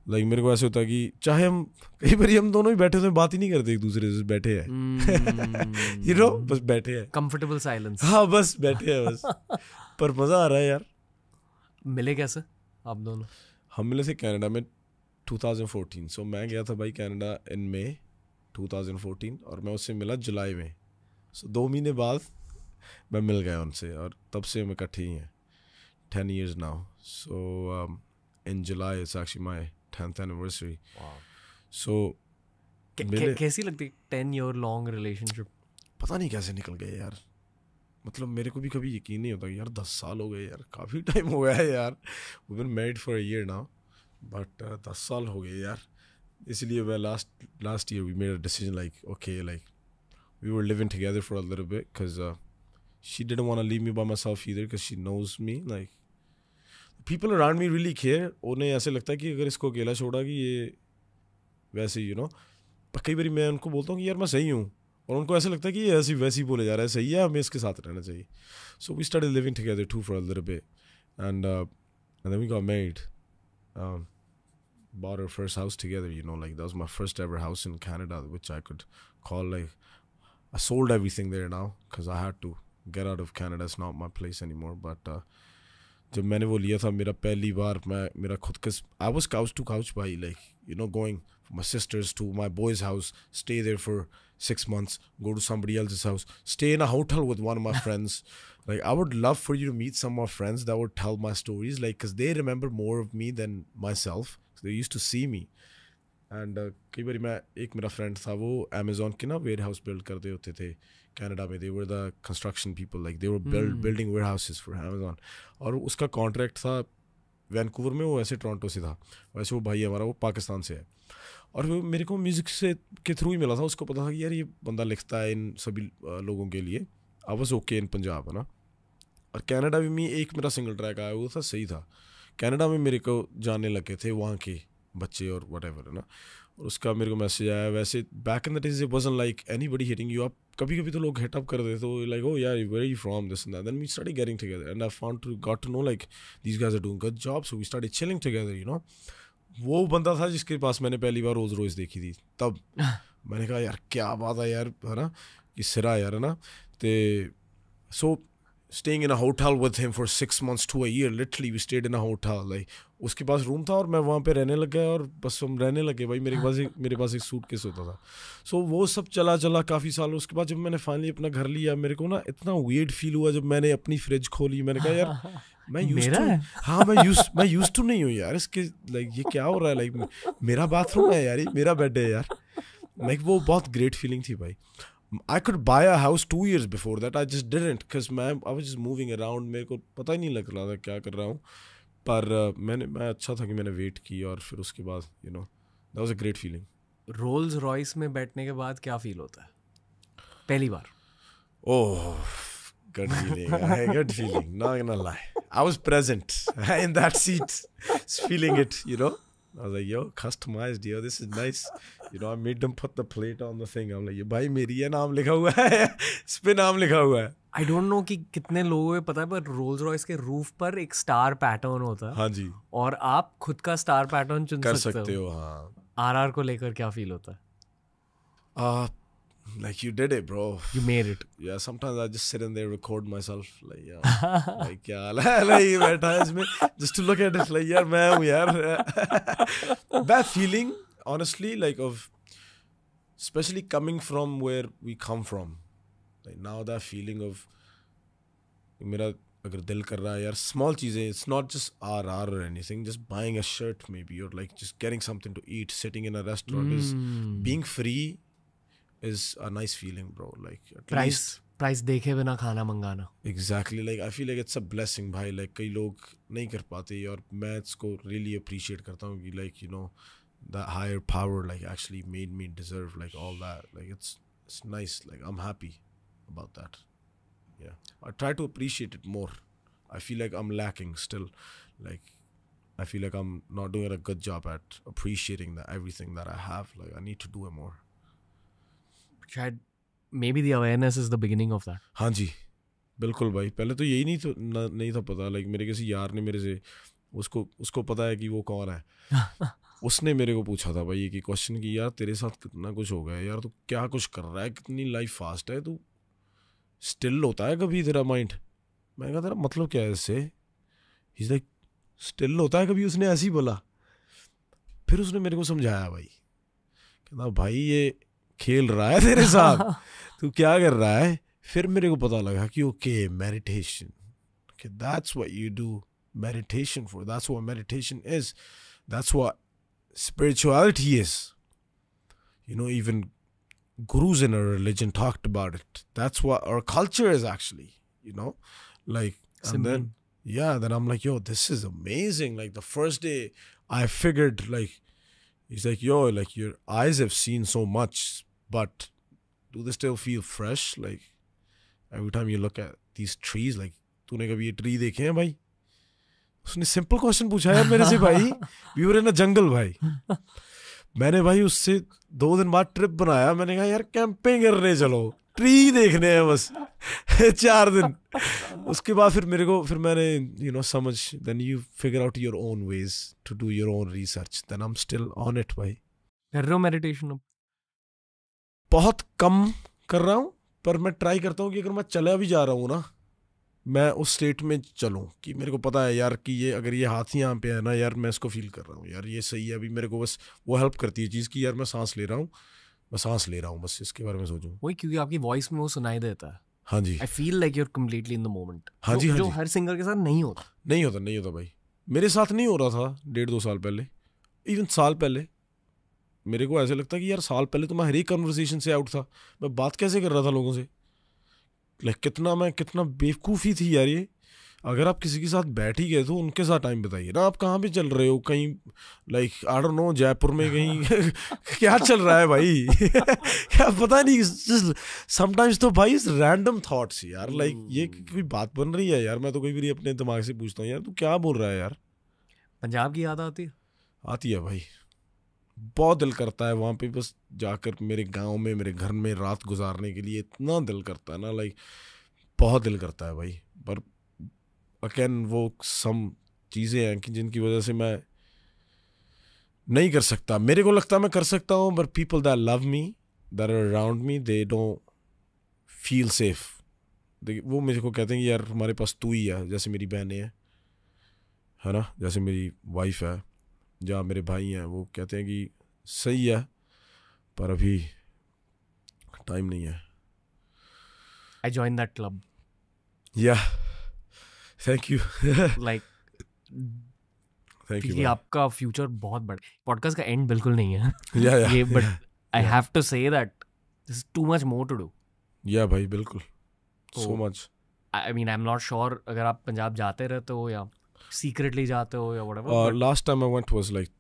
Like मेरे को ऐसे होता है कि चाहे हम कई बार हम दोनों ही बैठे होते हैं, बात ही नहीं करते एक दूसरे से, बैठे हैं यू नो, बस बैठे हैं, कंफर्टेबल साइलेंस। हाँ बस बैठे हैं बस। पर मज़ा आ रहा है यार। मिले कैसे आप दोनों? हम मिले थे कनाडा में 2014। सो मैं गया था भाई कनाडा इन मई 2014 और मैं उससे मिला जुलाई में। सो 2 महीने बाद मैं मिल गया उनसे और तब से हम इकट्ठे ही हैं 10 years now. So in July it's actually my 10th anniversary. Wow. So कैसी लगती 10-year long relationship? पता नहीं कैसे निकल गए यार। मतलब मेरे को भी कभी यकीन नहीं होता कि यार 10 साल हो गए यार, काफ़ी टाइम हो गया है यार। We've been married for a year now, but 10 साल हो गए यार। इसलिए मैं last year we made a decision like okay, like we were living together for a little bit because she didn't want to leave me by myself either because she knows me, like people around me really care। उन्हें ऐसे लगता है कि अगर इसको अकेला छोड़ा कि ये वैसे यू नो। पर कई बार मैं उनको बोलता हूँ कि यार मैं सही हूँ, और उनको ऐसा लगता है कि ये ऐसी वैसे ही बोले जा रहा है, सही है, हमें इसके साथ रहना चाहिए। So we started living together too for a little bit and then we got married, bought our first house together, you know, like that was my first ever house in Canada, which I could call like I sold everything there now because I had to get out of Canada. It's not my place anymore. But जब मैंने वो लिया था मेरा पहली बार, मैं मेरा खुद का I was couch to couch भाई, like you know, going from my sister's to my boy's house, stay there for 6 months, go to somebody else's house, stay in a hotel with one of my friends. Like I would love for you to meet some of my friends that would tell my stories, like because they remember more of me than myself. So they used to see me. And कई बार मैं एक मेरा friend था, वो Amazon के ना ware house build करते होते थे कनाडा में. they were the construction people, like they were building warehouses for Amazon. और उसका कॉन्ट्रैक्ट था वैनकूवर में, वो ऐसे टोरंटो से था. वैसे वो भाई हमारा वो पाकिस्तान से है, और वो मेरे को म्यूज़िक से के थ्रू ही मिला था. उसको पता था कि यार ये बंदा लिखता है इन सभी लोगों के लिए. I was okay in Punjab, है ना. और कनाडा में एक मेरा सिंगल ट्रैक आया, वो था सही था. कनाडा में मेरे को जानने लगे थे वहाँ के बच्चे और व्हाटएवर, है ना. और उसका मेरे को मैसेज आया. वैसे back in the days it wasn't like anybody hitting you up. कभी कभी तो लोग हिट अप कर देते, तो लाइक ओ यार where are you from, this and that. Then we started getting together and I found to got to know like these guys are doing good job, so we started chilling together, you know. वो बंदा था जिसके पास मैंने पहली बार रोज़ रोज़ देखी थी. तब मैंने कहा यार क्या बात है यार, है ना, कि सिरा यार, है ना. तो सो staying in a hotel with him for 6 months to a year, literally we stayed in a hotel. Like उसके पास रूम था और मैं वहाँ पे रहने लग गया, और बस हम रहने लगे भाई. मेरे पास एक सूटकेस होता था. सो वो सब चला काफ़ी साल. उसके बाद जब मैंने फाइनली अपना घर लिया, मेरे को ना इतना weird फील हुआ जब मैंने अपनी फ्रिज खोली. मैंने कहा यार मैं यूज्ड टू नहीं हूँ यार इसके, लाइक ये क्या हो रहा है, लाइक मेरा बाथरूम है यार, ये मेरा बेड है यार. लाइक वो बहुत ग्रेट फीलिंग थी भाई. I could buy a house 2 years before that. I just didn't because I was just moving around. मेरे को पता ही नहीं लग रहा था क्या कर रहा हूँ. पर मैं अच्छा था कि मैंने वेट की और फिर उसके बाद that was a great feeling. Rolls Royce में बैठने के बाद क्या फील होता है पहली बार? Oh, good feeling. Good feeling. Not gonna lie. I was present in that seat, feeling it. I was like, yo, customized, yo, this is nice. I made them put the plate on the thing. I'm like, ये भाई मेरी है नाम लिखा हुआ है, इस पे नाम लिखा हुआ है. I don't know कि कितने लोगों को पता है पर रोल्स रॉयस के रूफ पर एक स्टार पैटर्न होता है. हाँ जी. और आप खुद का स्टार पैटर्न चुन कर सकते हो. हाँ. आरआर को लेकर क्या फील होता है? Like you did it, bro. You made it. Yeah, sometimes I just sit in there, record myself, like yeah, like क्या like बैठा है इसमें, just to look at it, like यार मैं हूँ यार. That feeling, honestly, like of, especially coming from where we come from, like now that feeling of मेरा अगर दिल कर रहा है यार small चीजें, it's not just RR or anything, just buying a shirt maybe or like just getting something to eat, sitting in a restaurant is being free. Is a nice feeling, bro. Like at least price देखे बिना खाना मंगाना. Exactly. Like I feel like it's a blessing, भाई. Like कई लोग नहीं कर पाते और मैं इसको really appreciate करता हूँ कि like that higher power like actually made me deserve like all that. Like it's nice. Like I'm happy about that. Yeah. I try to appreciate it more. I feel like I'm lacking still. Like I feel like I'm not doing a good job at appreciating everything that I have. Like I need to do it more. शायद maybe the awareness is the beginning of that. हाँ जी, बिल्कुल भाई. पहले तो यही नहीं था पता. लाइक मेरे किसी यार ने मेरे से उसको पता है कि वो कौन है. उसने मेरे को पूछा था भाई ये क्वेश्चन कि यार तेरे साथ कितना कुछ हो गया यार, तू क्या कुछ कर रहा है, कितनी लाइफ फास्ट है, तू स्टिल होता है कभी तेरा माइंड. मैं कहा तेरा मतलब क्या है इससे? ही इज लाइक स्टिल होता है कभी? उसने ऐसे ही बोला. फिर उसने मेरे को समझाया भाई, कहता भाई ये खेल रहा है तेरे साथ, तू क्या कर रहा है. फिर मेरे को पता लगा कि okay meditation, okay, that's what you do meditation for, that's what meditation is, that's what spirituality is. Even gurus in our religion talked about it. That's what our culture is actually, like and then then I'm like, yo, this is amazing. Like the first day I figured, like he's like, yo, like your eyes have seen so much, but do they still feel fresh? Like every time you look at these trees, like तूने कभी ये tree देखे हैं भाई? उसने simple question पूछा यार मेरे से भाई. We were in a jungle भाई. मैंने भाई उससे 2 दिन बाद ट्रिप बनाया. मैंने कहा यार कैंपिंग करने चलो, ट्री देखने हैं बस 4 दिन. उसके बाद फिर मैंने समझ, then you figure out your own ways to do your own research. Then I'm still on it भाई. कर रहे हो मेडिटेशन अब? बहुत कम कर रहा हूँ, पर मैं ट्राई करता हूँ कि अगर मैं चला भी जा रहा हूँ ना, मैं उस स्टेट में चलूँ कि मेरे को पता है यार कि ये अगर ये हाथ यहाँ पे है ना यार, मैं इसको फील कर रहा हूँ यार, ये सही है. अभी मेरे को बस वो हेल्प करती है चीज़ कि यार मैं सांस ले रहा हूँ, बस इसके बारे में सोचूं. वही, क्योंकि आपकी वॉइस में वो सुनाई देता है. हाँ जी. I feel like you are completely in the moment. हाँ जी. जो हर सिंगर के साथ नहीं होता भाई. मेरे साथ नहीं हो रहा था 1.5-2 साल पहले, इवन साल पहले. मेरे को ऐसे लगता कि यार साल पहले तो मैं हर एक कन्वर्सेशन से आउट था. मैं बात कैसे कर रहा था लोगों से, लाइक कितना बेवकूफ़ी थी यार ये. अगर आप किसी के साथ बैठ ही गए तो उनके साथ टाइम बताइए ना. आप कहाँ पे चल रहे हो, कहीं like I don't no Jaipur में कहीं क्या चल रहा है भाई क्या पता नहीं. समटाइम्स तो भाई रैंडम थॉट्स यार, लाइक ये कोई बात बन रही है यार. मैं तो कई बार अपने दिमाग से पूछता हूँ यार तू क्या बोल रहा है यार. पंजाब की याद आती है भाई. बहुत दिल करता है वहाँ पे बस जाकर मेरे गांव में, मेरे घर में रात गुजारने के लिए. इतना दिल करता है ना, लाइक बहुत दिल करता है भाई. पर अगेन वो सम चीज़ें हैं कि जिनकी वजह से मैं नहीं कर सकता. मेरे को लगता है मैं कर सकता हूँ, but people that love me, that are around me, they don't feel safe. वो मुझे को कहते हैं कि यार हमारे पास तू ही है. जैसे मेरी बहनें हैं, है ना, जैसे मेरी वाइफ है, जहाँ मेरे भाई हैं, वो कहते हैं कि सही है पर अभी टाइम नहीं है. I join that club. Yeah thank you. Like thank you. आपका फ्यूचर बहुत बड़ा. पॉडकास्ट का एंड बिल्कुल नहीं है ये, but I have to say that this is too much more to do. Yeah भाई बिल्कुल, so much. I mean, I'm not sure अगर आप पंजाब जाते रहते हो या secretly जाते हो या whatever. Last time I went was like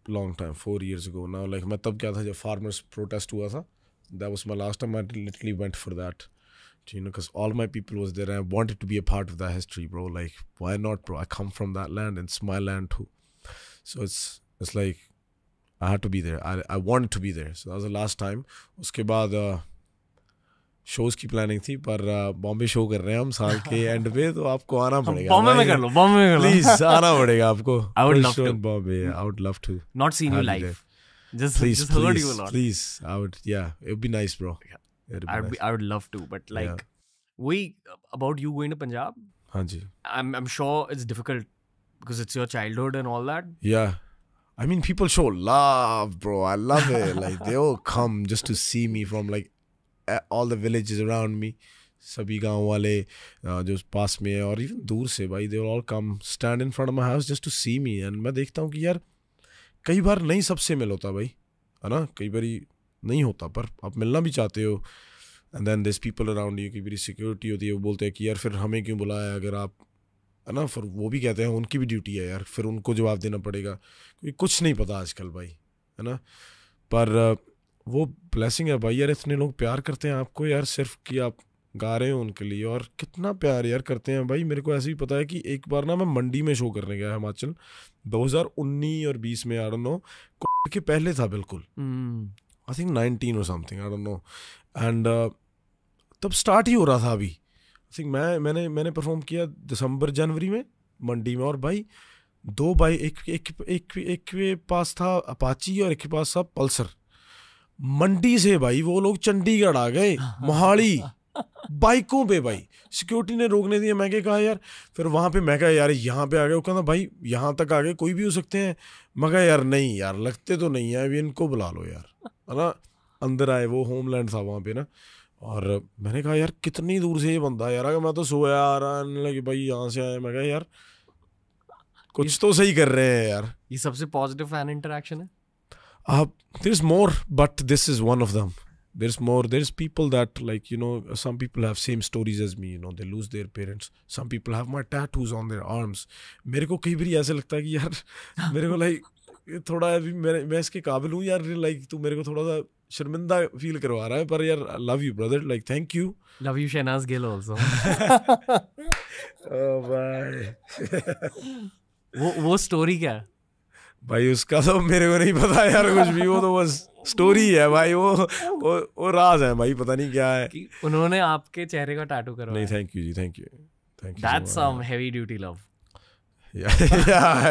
long time, 4 years ago now. Like मैं तब क्या था जब farmers protest हुआ था. That was my last time. I literally went for that. You know, because all my people was there and I wanted to be a part of that history, bro. Like, why not, bro? I come from that land and it's my land too. So it's like I had to be there. I wanted to be there. So that was the last time. उसके बाद shows की planning थी, पर Bombay show कर रहे हैं हम साल के एंड पे, तो आपको आना पड़ेगा. बॉम्बे में कर लो, बॉम्बे में कर लो. प्लीज आना पड़ेगा आपको. I would love to. Bombay. I would love to. Not seen you live. Just heard you a lot. Please, I would. Yeah, it would be nice, bro. I would love to, but like, about you going to Punjab. हाँ जी. I'm sure it's difficult because it's your childhood and all that. Yeah. I mean, people show love, bro. I love it. Like, they all come just to see me from like all the villages around me. सभी गाँव वाले जो पास में है और even दूर से भाई, they all come stand in front of my house just to see me. And मैं देखता हूँ कि यार कई बार नहीं सबसे मिल होता भाई, है ना, कई बार नहीं होता, पर आप मिलना भी चाहते हो. And then this people around you, कई बार सिक्योरिटी होती है, वो बोलते हैं कि यार फिर हमें क्यों बुलाया अगर आप, है ना, फिर वो भी कहते हैं उनकी भी ड्यूटी है यार, फिर उनको जवाब देना पड़ेगा क्योंकि कुछ नहीं पता आजकल भाई, है ना. पर वो ब्लेसिंग है भाई यार, इतने लोग प्यार करते हैं आपको यार सिर्फ कि आप गा रहे हो उनके लिए, और कितना प्यार यार करते हैं भाई. मेरे को ऐसे ही पता है कि एक बार ना मैं मंडी में शो करने गया हिमाचल 2019 और 20 में, आई डोंट नो, के पहले था बिल्कुल, आई थिंक 19 और something, I don't no. And तब स्टार्ट ही हो रहा था अभी. आई थिंक मैंने परफॉर्म किया दिसंबर जनवरी में मंडी में, और भाई 2 बाइक, एक के पास था अपाची और एक के पास था पल्सर. मंडी से भाई वो लोग चंडीगढ़ आ गए, मोहाली बाइकों पे भाई. सिक्योरिटी ने रोकने दिया, मैं कहा यार, फिर वहाँ पे मैं कहा यार यहाँ पे आ गए, वो कहना भाई यहाँ तक आ गए कोई भी हो सकते हैं. मैं कहा यार नहीं यार, लगते तो नहीं है, अभी इनको बुला लो यार, है ना. अंदर आए, वो होमलैंड था वहाँ पे ना, और मैंने कहा यार कितनी दूर से ये बंदा यार, अगर मैं तो सोया आ रहा है लगे भाई यहाँ से आए. मैं कहा यार कुछ तो सही कर रहे हैं यार. ये सबसे पॉजिटिव फैन इंटरेक्शन है. There's more, but this is one of them. There's more. There's people that, like, you know, some people have same stories as me, you know, they lose their parents. Some people have my tattoos on their arms. मेरे को कई बार ऐसा लगता है कि यार मेरे को लाइक थोड़ा अभी मैं इसके काबिल हूँ यार, लाइक तू मेरे को थोड़ा सा शर्मिंदा फील करवा रहा है, पर यार love you brother, like thank you. Love you Shehnaz Gill also. Oh भाई. वो स्टोरी क्या है भाई? उसका तो मेरे को नहीं पता यार कुछ भी, वो तो बस स्टोरी है भाई, वो राज है भाई, पता नहीं क्या है. कि उन्होंने आपके चेहरे का टैटू करवाया. नहीं, thank you ji, thank you. That's some heavy duty love. Yeah,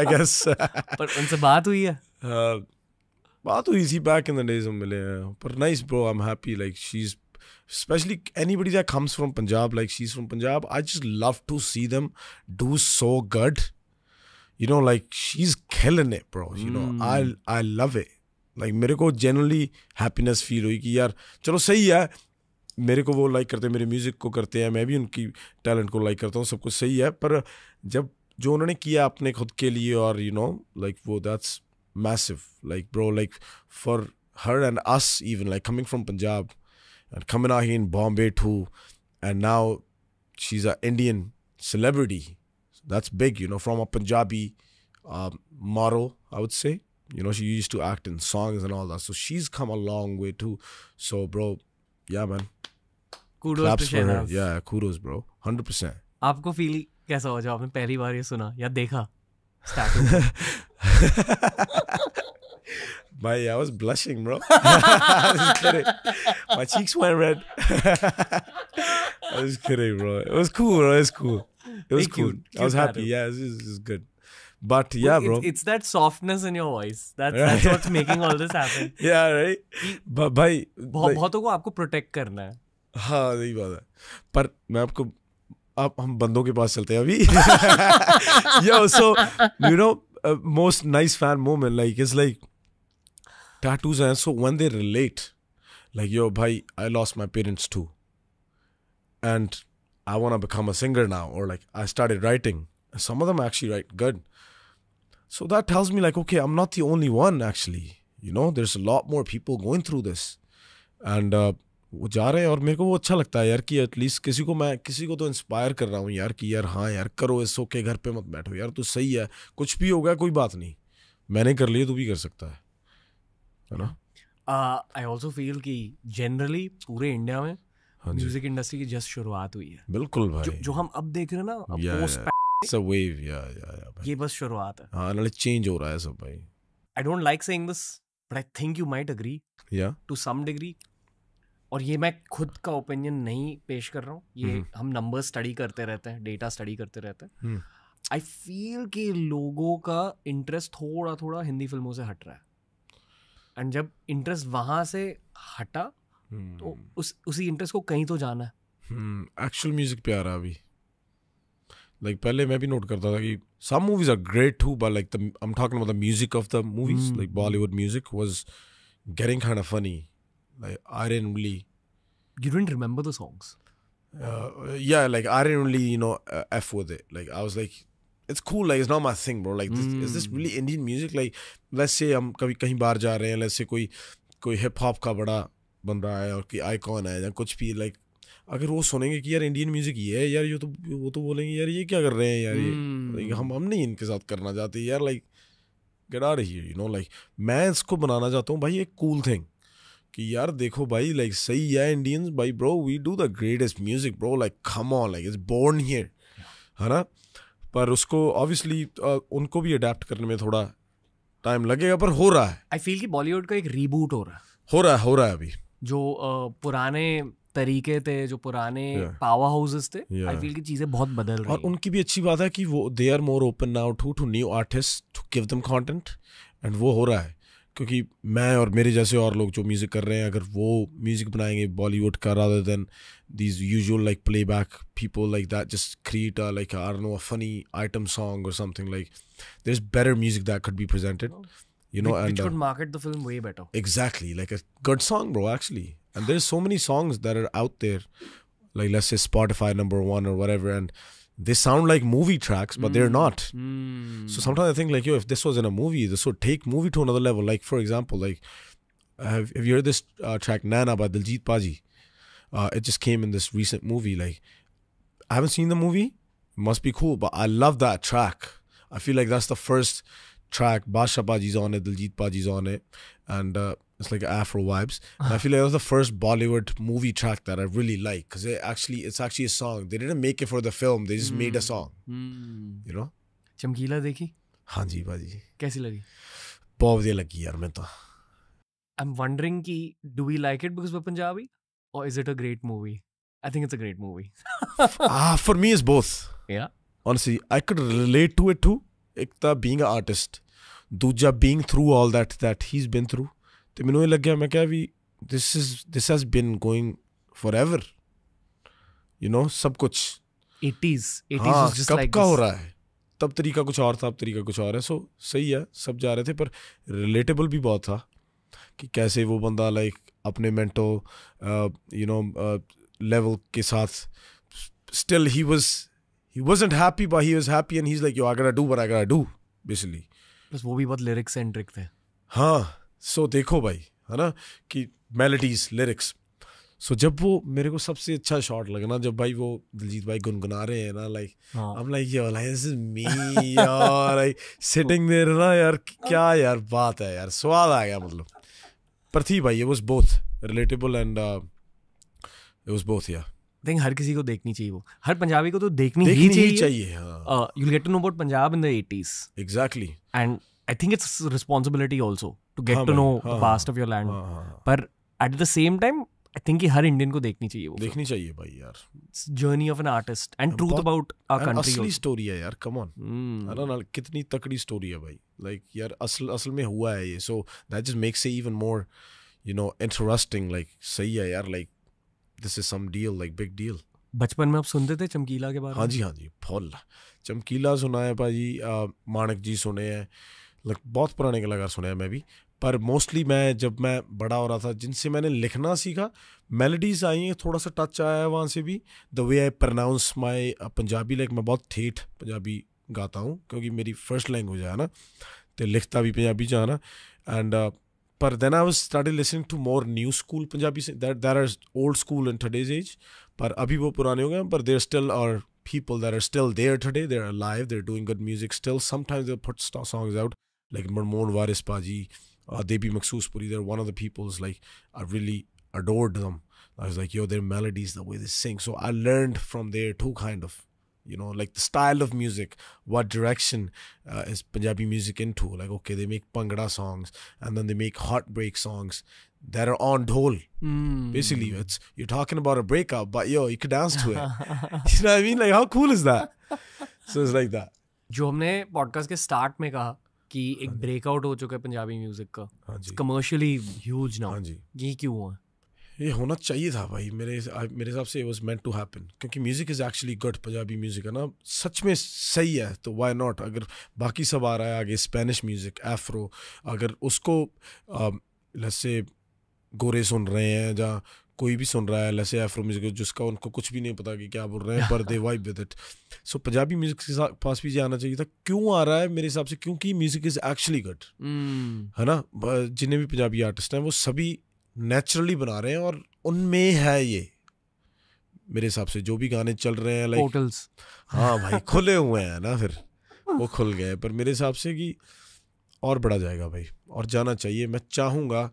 I guess. पर उनसे बात हुई है? बात हुई थी, back in the days हम मिले हैं. पर nice bro, I'm happy. Like she's, especially anybody that comes from Punjab, like she's from Punjab, I just love to see them do so good. You know, like she's killing it, bro. You know, I love it. Like मेरे को genuinely happiness feel हुई कि यार चलो सही है, मेरे को वो लाइक करते हैं, मेरे म्यूजिक को करते हैं, मैं भी उनकी टैलेंट को लाइक करता हूँ, सब कुछ सही है. पर जब जो उन्होंने किया अपने खुद के लिए, और you know, like वो that's massive. Like bro, like for her and us even, like coming from Punjab and coming out here in Bombay too, and now she's an Indian celebrity. That's big, you know, from a Punjabi model, I would say. You know, she used to act in songs and all that. So she's come a long way too. So, bro, yeah, man. Kudos Claps to for her. Shehnaz. Yeah, kudos, bro. 100%. आपको feel कैसा हुआ जब आपने पहली बार ये सुना या देखा statue? Bhai, I was blushing, bro. I was kidding. My cheeks went red. I was kidding, bro. It was cool, bro. It was cool. It was cool. I was happy. Yeah, it was good. But yeah, bro. It's that softness in your voice. That's what's making all this happen. Yeah, right. But भाई बहुतों को आपको protect करना है. हाँ, यही बात है. पर मैं आपको, आप हम बंदों के पास चलते हैं अभी. Yo, so you know, most nice fan moment, like it's like tattoos, and so when they relate, like yo, bhai, I lost my parents too, and I want to become a singer now, or like I started writing. Some of them actually write good. So that tells me like, okay, I'm not the only one actually. You know, there's a lot more people going through this. And वो जा रहे हैं और मेरे को वो अच्छा लगता है यार कि एटलीस्ट किसी को तो इंस्पायर कर रहा हूँ यार कि यार हाँ यार करो, इस के घर पे मत बैठो यार, तो सही है, कुछ भी होगा कोई बात नहीं, मैंने कर लिया, तू भी कर सकता है ना। आई ऑल्सो फील कि जनरली पूरे इंडिया में हाँ जी, म्यूजिक इंडस्ट्री की जस्ट शुरुआत हुई है। बिल्कुल भाई, जो हम अब देख रहे हैं ना, पोस्ट इट्स अ वेव, या भाई, ये बस शुरुआत है। हाँ नाले चेंज हो रहा है सब भाई। I don't like saying this but I think you might agree या टू सम डिग्री, और ये मैं खुद का ओपिनियन नहीं पेश कर रहा हूँ, ये हम नंबर स्टडी करते रहते हैं, डेटा स्टडी करते रहते हैं। आई फील कि लोगों का इंटरेस्ट थोड़ा थोड़ा हिंदी फिल्मों से हट रहा है, एंड जब इंटरेस्ट वहां से हटा तो उसी इंटरेस्ट को कहीं तो जाना है। एक्चुअल म्यूजिक पे आ रहा अभी, लाइक पहले मैं भी नोट करता था कि some movies are great too, but like I'm talking about the music of the movies, like Bollywood music was getting kind of funny. Like I didn't really, You didn't remember the songs? yeah, like I didn't really, F with it. Like I was like, it's cool, like it's not my thing, bro. Like is this really Indian music? Like let's say हम कभी कहीं बाहर जा रहे हैं, let's say कोई hip hop का बड़ा बंदा है और कोई आइकॉन है या कुछ भी, like अगर वो सुनेंगे कि यार इंडियन म्यूजिक ये है यार, ये तो वो तो बोलेंगे यार ये क्या कर रहे हैं यार, ये like, हम नहीं इनके साथ करना चाहते यार, like get out of here, like मैं इसको बनाना चाहता हूँ भाई एक कूल थिंग कि यार देखो भाई, लाइक सही है इंडियंस भाई, bro we do the greatest music bro, like come on, like it's born here, है ना। पर उसको ऑब्वियसली उनको भी अडेप्ट करने में थोड़ा टाइम लगेगा, पर हो रहा है। आई फील कि बॉलीवुड का एक रीबूट हो रहा है, हो रहा है अभी। जो पुराने तरीके थे, जो पुराने पावर हाउसेस थे, आई फील की चीजें बहुत बदल रही हैं। और उनकी भी अच्छी बात है कि वो they are more open now to new artist to give them content, and वो हो रहा है क्योंकि मैं और मेरे जैसे और लोग जो म्यूजिक कर रहे हैं, अगर वो म्यूजिक बनाएंगे बॉलीवुड का rather than these usual like playback people like that, just create a like I don't know, a funny item song or something, like there's better music that could be presented, which could market the film way better. Exactly, like a good song, bro, actually. And there's so many songs that are out there, like let's say Spotify #1 or whatever, and they sound like movie tracks, but they're not. So sometimes I think like, if this was in a movie, this would take movie to another level. Like for example, like have you heard this track Nana by Diljit Paji? It just came in this recent movie. Like I haven't seen the movie, it must be cool, but I love that track. I feel like that's the first track. Basha Paji's on it, Diljit Paji's on it, and it's like Afro vibes. And I feel like that's the first Bollywood movie track that I really like, because it's actually a song. They didn't make it for the film, they just made a song. चमकीला देखी? हाँ जी भाजी, कैसी लगी? बहुत बढ़िया लगी यार। मैं तो I'm wondering कि do we like it because we're Punjabi, or is it a great movie? I think it's a great movie. For me it's both. Yeah. Honestly, I could relate to it too. एक था being an artist, दूजा being through all that he's been through. तो मैंने लग गया, मैं क्या भी this has been going forever, सब कुछ 80s हाँ, was just कब like का this. हो रहा है, तब तरीका कुछ और था, अब तरीका कुछ और है। सो सही है, सब जा रहे थे, पर रिलेटेबल भी बहुत था कि कैसे वो बंदा लाइक अपने मेंटल लेवल के साथ still he wasn't happy, but he was happy, and he's like, yo, I gotta do what I gotta do, basically. बस वो भी बहुत लिरिक्स सेंट्रिक थे। हाँ, सो देखो भाई, है ना, कि मेलोडीज, लिरिक्स। सो जब वो मेरे को सबसे अच्छा शॉट लगा ना, जब भाई वो दिलजीत भाई गुनगुना रहे हैं ना, like I'm like, yo, like this is me, यार, like sitting there ना यार, क्या यार बात है यार, स्वाद आ गया मतलब। पर थी भाई, it was both relatable and it was both, yeah. I think हर किसी को देखनी चाहिए, वो हर पंजाबी को तो देखनी ही चाहिए। हाँ। You'll get to know about Punjab in the 80s. Exactly. And I think it's a responsibility also to get to know the past of your land. पर at the same time, I think कि हर Indian को देखनी चाहिए, वो देखनी चाहिए भाई यार। Journey of an artist and truth about our country. असली स्टोरी है यार, कम ऑन, है ना, कितनी तकड़ी स्टोरी है भाई, लाइक यार असल में हुआ है ये, so that just makes it even more interesting, like सही है यार, like this is some deal, like big deal. बचपन में आप सुनते थे चमकीला के बारे में? हाँ जी, फुल चमकीला सुना है भाई, मानक जी सुने हैं, लाइक बहुत पुराने कलाकार सुने हैं मैं भी, पर मोस्टली जब मैं बड़ा हो रहा था, जिनसे मैंने लिखना सीखा, मेलोडीज आई हैं, थोड़ा सा टच आया है वहाँ से भी, the way I pronounce my Punjabi, like मैं बहुत ठेठ पंजाबी गाता हूँ क्योंकि मेरी फर्स्ट लैंग्वेज है ना, तो लिखता भी पंजाबी च ना, and But then I was started listening to more new school Punjabi that are old school in today's age. But abhi wo purane ho gaye, but there still are people that are still there today. They're alive. They're doing good music still. Sometimes they'll put songs out like Marmoon Waris Paji, Debi Makhsoos Puri. They're one of the people's like I really adored them. I was like, yo, their melodies, the way they sing. So I learned from there too, kind of. You know, like the style of music, what direction is Punjabi music into? Like, okay, they make Bhangra songs and then they make heartbreak songs that are on dhol. Basically, you're talking about a breakup, but yo, you could dance to it. You know what I mean? Like, how cool is that? So it's like that. जो हमने podcast के start में कहा कि एक breakout हो चुका है पंजाबी म्यूजिक का, कमर्शियली ह्यूज नाउ, ये क्यों हुआ? ये होना चाहिए था भाई, मेरे हिसाब से वाज मेंट टू हैपन, क्योंकि music is actually good. Punjabi music है ना, सच में सही है, तो वाई नॉट. अगर बाकी सब आ रहा है आगे, स्पेनिश म्यूजिक, एफ्रो, अगर उसको जैसे गोरे सुन रहे हैं या कोई भी सुन रहा है जैसे एफ्रो म्यूजिक जिसका उनको कुछ भी नहीं पता कि क्या बोल रहे हैं, पर they vibe with it. So Punjabi music के पास भी जाना चाहिए था. क्यों आ रहा है मेरे हिसाब से? क्योंकि म्यूजिक इज़ एक्चुअली गुड, है ना. जितने भी पंजाबी आर्टिस्ट हैं वो सभी नेचुरली बना रहे हैं और उनमें है ये, मेरे हिसाब से जो भी गाने चल रहे हैं लाइक पोर्टल्स, हाँ भाई खुले हुए हैं ना, फिर वो खुल गए. पर मेरे हिसाब से कि और बढ़ा जाएगा भाई, और जाना चाहिए. मैं चाहूँगा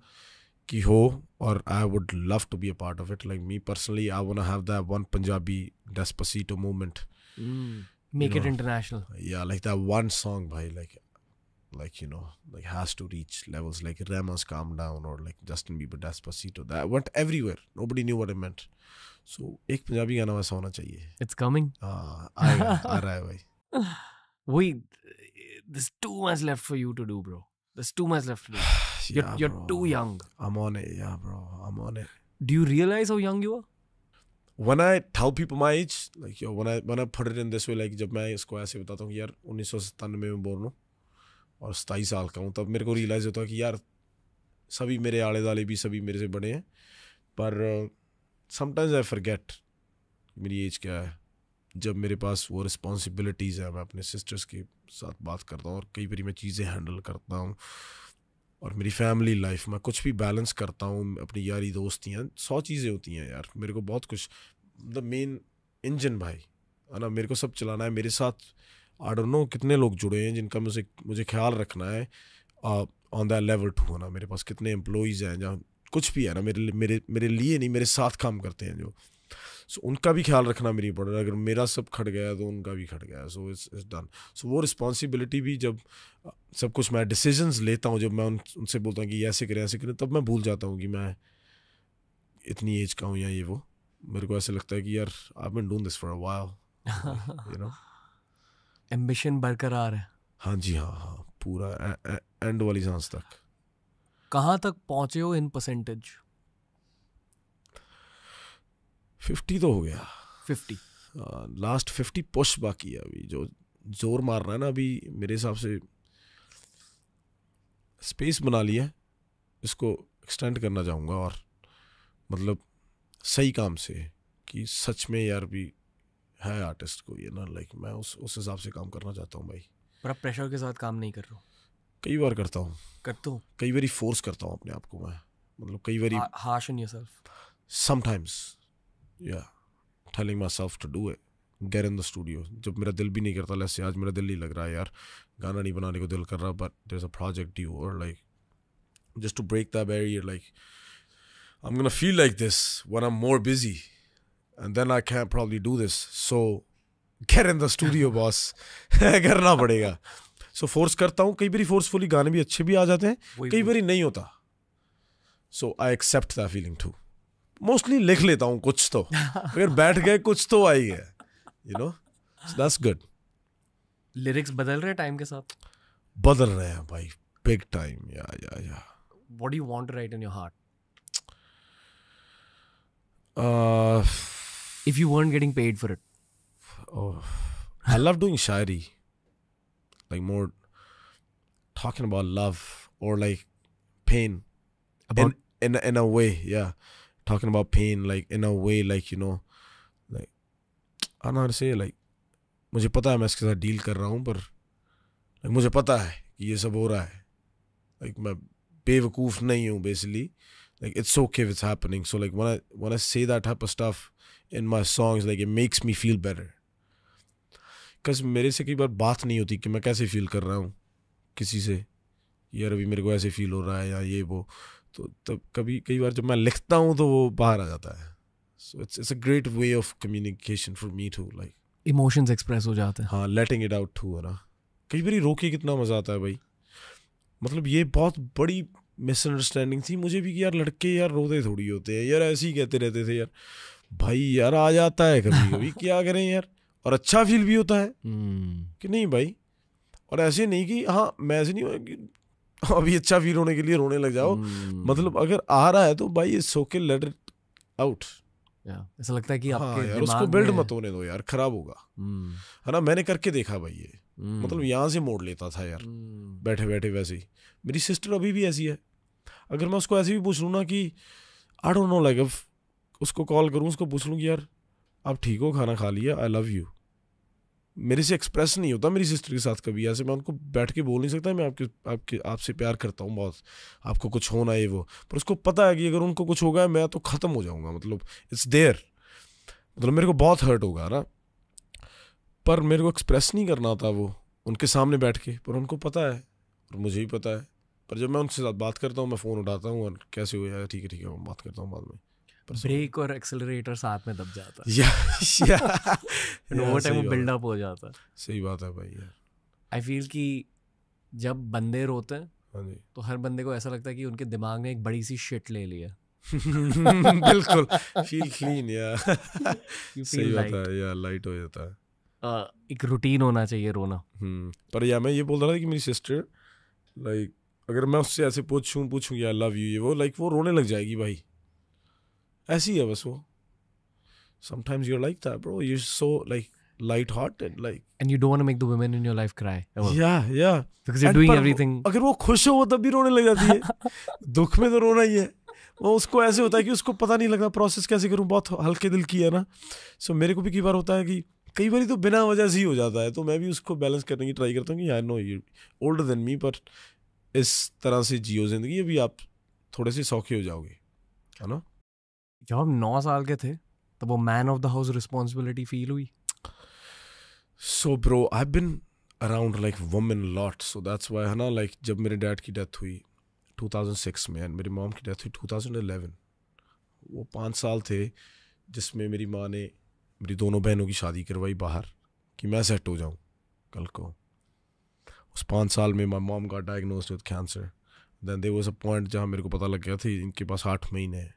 कि हो, और I would love to be a part of it. Like me personally I want to have that one Punjabi Despacito movement, make it international. या लाइक दैट वन सॉन्ग भाई, like you know, like has to reach levels like Rema's Calm Down or like Justin Bieber Despacito that went everywhere. Nobody knew what it meant. So एक पंजाबी गाना वैसा होना चाहिए. It's coming. आ रहा है भाई. Wait, there's too much left for you to do, bro. There's too much left to do. You're too young. I'm on it, yeah, bro. I'm on it. Do you realize how young you are? When I tell people my age, like yo, when I put it in this way, like जब मैं इसको ऐसे बताता हूँ कि यार 1997 में born हूँ और 27 साल का हूँ, तब मेरे को रियलाइज़ होता है कि यार सभी मेरे आले दाले भी सभी मेरे से बड़े हैं. पर समटाइम्स आई फॉरगेट मेरी एज क्या है. जब मेरे पास वो रिस्पॉन्सिबिलिटीज़ है, मैं अपने सिस्टर्स के साथ बात करता हूँ और कई बार मैं चीज़ें हैंडल करता हूँ, और मेरी फैमिली लाइफ में कुछ भी बैलेंस करता हूँ, अपनी यारी दोस्तियाँ, 100 चीज़ें होती हैं यार. मेरे को बहुत कुछ, द मेन इंजन भाई है ना, मेरे को सब चलाना है. मेरे साथ आई डोंट नो कितने लोग जुड़े हैं जिनका मुझे ख्याल रखना है ऑन दैट लेवल टू होना. मेरे पास कितने एम्प्लॉइज़ हैं जहाँ कुछ भी है ना, मेरे लिए नहीं, मेरे साथ काम करते हैं जो. सो उनका भी ख्याल रखना मेरी पड़ रहा है. अगर मेरा सब खट गया तो उनका भी खट गया. So it's done. सो वो रिस्पॉन्सिबिलिटी भी, जब सब कुछ मैं डिसीजंस लेता हूँ, जब मैं उनसे बोलता हूँ कि ऐसे करें, तब मैं भूल जाता हूँ कि मैं इतनी एज का हूँ या ये वो. मेरे को ऐसे लगता है कि यार I been doing this for a while, you know. Ambition बरकरार है. हाँ जी, हाँ पूरा एंड वाली सांस तक. कहाँ तक पहुँचे हो इन परसेंटेज? 50 तो हो गया. 50 लास्ट 50 पुश बाकी है अभी. जो जोर मार रहा है ना अभी, मेरे हिसाब से स्पेस बना लिया है, इसको एक्सटेंड करना चाहूँगा. और मतलब सही काम से, कि सच में यार भी है आर्टिस्ट को ये ना, लाइक मैं उस हिसाब से काम करना चाहता हूँ भाई. पर आप प्रेशर के साथ काम नहीं कर रहे हो? कई बार करता हूँ. करते हो? कई बार फोर्स करता हूँ अपने आप को मैं, मतलब कई बार harsh on yourself. sometimes yeah, telling myself to do it, get in the studio. जब मेरा दिल भी नहीं करता, जैसे आज मेरा दिल नहीं लग रहा है यार, गाना नहीं बनाने को दिल कर रहा, but there's a project due, or like just to break that barrier, like I'm gonna feel like this when I'm more busy, and then I can't probably do this, so get in the studio boss. करना पड़ेगा. So force करता हूँ. कई बारी forcefully गाने भी अच्छे भी आ जाते हैं, कई बारी नहीं होता. So I accept that feeling too. Mostly लिख लेता हूँ कुछ तो, अगर बैठ गए कुछ तो आई है, you know, so that's good. Lyrics बदल रहे हैं टाइम के साथ? बदल रहे हैं भाई, big time. Yeah. What do you want to write in your heart? If you weren't getting paid for it. Oh, I love doing shairi, like more talking about love or like pain, About in a way, yeah. Talking about pain, like in a way, like you know, like I don't know how to say, like मुझे पता है मैं इसके साथ deal कर रहा हूँ, पर like मुझे पता है कि ये सब हो रहा है, like मैं बेवकूफ़ नहीं हूँ basically. Like it's okay if it's happening. So like when I say that type of stuff in my songs, like it makes me feel better. Because मेरे से कई बार बात नहीं होती कि मैं कैसे फील कर रहा हूँ किसी से, यार अभी मेरे को ऐसे फील हो रहा है या ये वो, तो तब कई बार जब मैं लिखता हूँ तो वो बाहर आ जाता है. So it's a great way of communication for me too, like emotions express हो जाते हैं. हाँ, letting it out too है ना. कई बार रोके कितना मजा आता है भाई. मतलब ये बहुत बड़ी मिसअंडरस्टैंडिंग थी मुझे भी कि यार लड़के यार रोते थोड़ी होते हैं यार, ऐसे ही कहते रहते थे यार. भाई यार आ जाता है कभी कभी, क्या करें यार, और अच्छा फील भी होता है कि नहीं भाई. और ऐसे नहीं कि हाँ, मैं ऐसे नहीं हुआ कि अभी अच्छा फील होने के लिए रोने लग जाओ. मतलब अगर आ रहा है तो भाई it's okay, late it out. ऐसा लगता है कि आपके यार उसको बिल्ड मत होने दो यार, खराब होगा है ना. मैंने करके देखा भाई ये, मतलब यहाँ से मोड़ लेता था यार बैठे बैठे. वैसे ही मेरी सिस्टर अभी भी ऐसी है. अगर मैं उसको ऐसे भी पूछ लूँ ना कि आई डोंट नो, लाइक उसको कॉल करूँ, उसको पूछ लूँ कि यार आप ठीक हो, खाना खा लिया, आई लव यू, मेरे से एक्सप्रेस नहीं होता मेरी सिस्टर के साथ कभी ऐसे. मैं उनको बैठ के बोल नहीं सकता मैं आपसे प्यार करता हूँ बहुत, आपको कुछ होना है वो. पर उसको पता है कि अगर उनको कुछ होगा मैं तो ख़त्म हो जाऊँगा. मतलब इट्स देयर, मतलब मेरे को बहुत हर्ट होगा ना, पर मेरे को एक्सप्रेस नहीं करना था वो उनके सामने बैठ के. पर उनको पता है और मुझे भी पता है. पर जब मैं उनके साथ बात करता हूँ, मैं फ़ोन उठाता हूँ और कैसे हो यार, ठीक है मैं बात करता हूँ बाद में. ब्रेक और एक्सेलरेटर साथ में दब जाता है. ओवर टाइम वो बिल्डअप हो जाता है. सही बात है भाई यार. आई फील कि जब बंदे रोते हैं हाँ जी, तो हर बंदे को ऐसा लगता है कि उनके दिमाग ने एक बड़ी सी शिट ले लिया. बिल्कुल, फील क्लीन यार. You सही feel बात light. है यार, लाइट हो जाता है. एक रूटीन होना चाहिए रोना. पर यार मैं ये बोल रहा था कि मेरी सिस्टर, लाइक अगर मैं उससे ऐसे पूछूं कि आई लव यू ये वो, लाइक वो रोने लग जाएगी भाई. ऐसी है बस वो. Sometimes you're like that, bro. You're so like light-hearted, like. And you don't want to make the women in your life cry ever. Yeah. Because you're doing everything. अगर वो खुश हो वो तब भी रोने लग जाती है. दुख में तो रोना ही है. वो उसको ऐसे होता है कि उसको पता नहीं लगता प्रोसेस कैसे करूं. बहुत हल्के दिल की है ना. सो मेरे को भी कई बार होता है कि कई बार तो बिना वजह से ही हो जाता है. तो मैं भी उसको बैलेंस करने की ट्राई करता हूँ कि I know you older than me, पर इस तरह से जियो जिंदगी, अभी आप थोड़े से सौखे हो जाओगे, है ना. जब हम 9 साल के थे तब वो man of the house responsibility feel हुई. So bro, I've been around like women a lot, so that's why है ना, like जब मेरे डैड की डेथ हुई 2006 में and मेरी मॉम की डेथ हुई 2011, वो 5 साल थे जिसमें मेरी माँ ने मेरी दोनों बहनों की शादी करवाई बाहर कि मैं सेट हो जाऊँ कल को. उस 5 साल में my mom got diagnosed with cancer. Then there was a point जहाँ मेरे को पता लग गया था इनके पास 8 महीने हैं.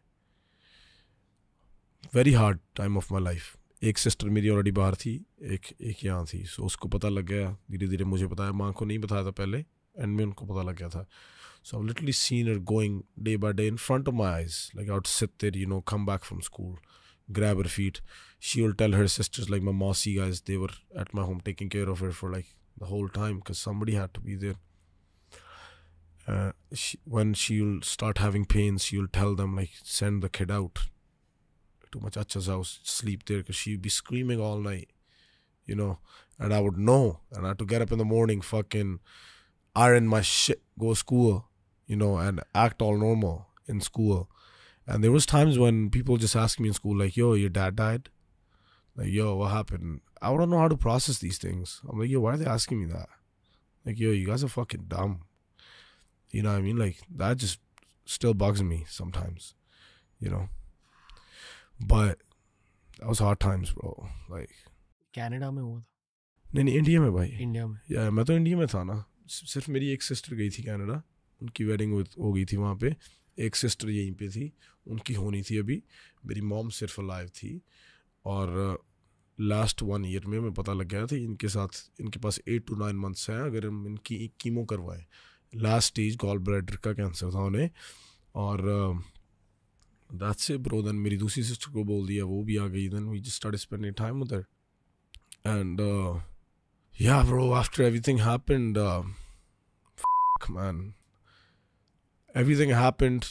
Very hard time of my life. एक सिस्टर मेरी ऑलरेडी बाहर थी, एक यहाँ थी. सो उसको पता लग गया धीरे धीरे, मुझे बताया, माँ को नहीं बताया था पहले, एंड में उनको पता लग गया था. So I literally seen her going day by day in front of my eyes, like I would sit there, you know, come back from school, grab her feet. She will tell her sisters, like my Mausi guys, they were at my home taking care of her for like the whole time because somebody had to be there. When she'll start having pains, she'll tell them like send the kid out to my chacha's house, sleep there, because she'd be screaming all night, you know, and I would know, and I had to get up in the morning, fucking iron my shit, go to school, you know, and act all normal in school. And there was times when people just ask me in school like, yo, your dad died? Like, yo, what happened? I don't know how to process these things. I'm like, yo, why are they asking me that? Like, yo, you guys are fucking dumb. You know what I mean? Like, that just still bugs me sometimes, you know. But that was hard times, bro. Like, Canada में हुआ था? नहीं India में भाई. India में? या मैं तो इंडिया में था ना. सिर्फ मेरी एक सिस्टर गई थी कनाडा, उनकी वेडिंग हो गई थी वहाँ पे. एक सिस्टर यहीं पे थी, उनकी होनी थी अभी. मेरी मॉम सिर्फ अलाइव थी. और लास्ट 1 ईयर में मैं पता लग गया था इनके साथ, इनके पास 8 to 9 months हैं अगर हम इनकी कीमो करवाएं. लास्ट स्टेज गॉल ब्लैडर का कैंसर था उन्हें. और दैट्स इट ब्रो. देन मेरी दूसरी सिस्टर को बोल दिया, वो भी आ गई. Then we just started spending time with her. And yeah bro, after everything happened, man, everything happened.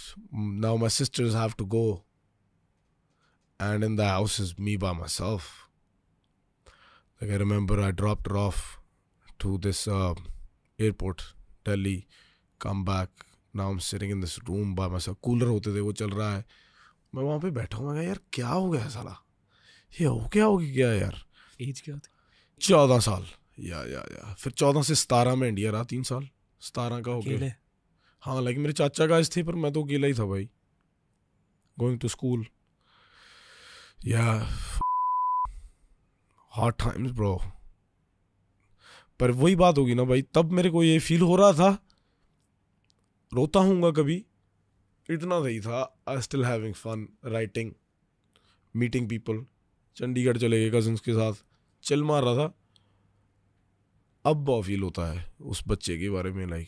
Now my sisters have to go, and in the house is me by myself. Like, I remember I dropped her off to this airport, Delhi, come back, now I am sitting in this room by myself, cooler होते थे वो चल रहा है, मैं वहाँ पे बैठा हूँ, मैं यार क्या हो गया साला, ये हो गया यार। एज क्या थी? 14 साल या फिर 14 से 17 में इंडिया रहा, 3 साल 17 का हो गया। हाँ लाइक मेरे चाचा गाइस थे पर मैं तो अकेला ही था भाई, गोइंग टू स्कूल या हार्ड टाइम्स ब्रो। पर वही बात होगी ना भाई, तब मेरे को ये फील हो रहा था, रोता हूँगा कभी, इतना सही था। I still having fun writing, meeting people, Chandigarh चले गए कजन्स के साथ, चिल मार रहा था। अब बहुत फील होता है उस बच्चे के बारे में, लाइक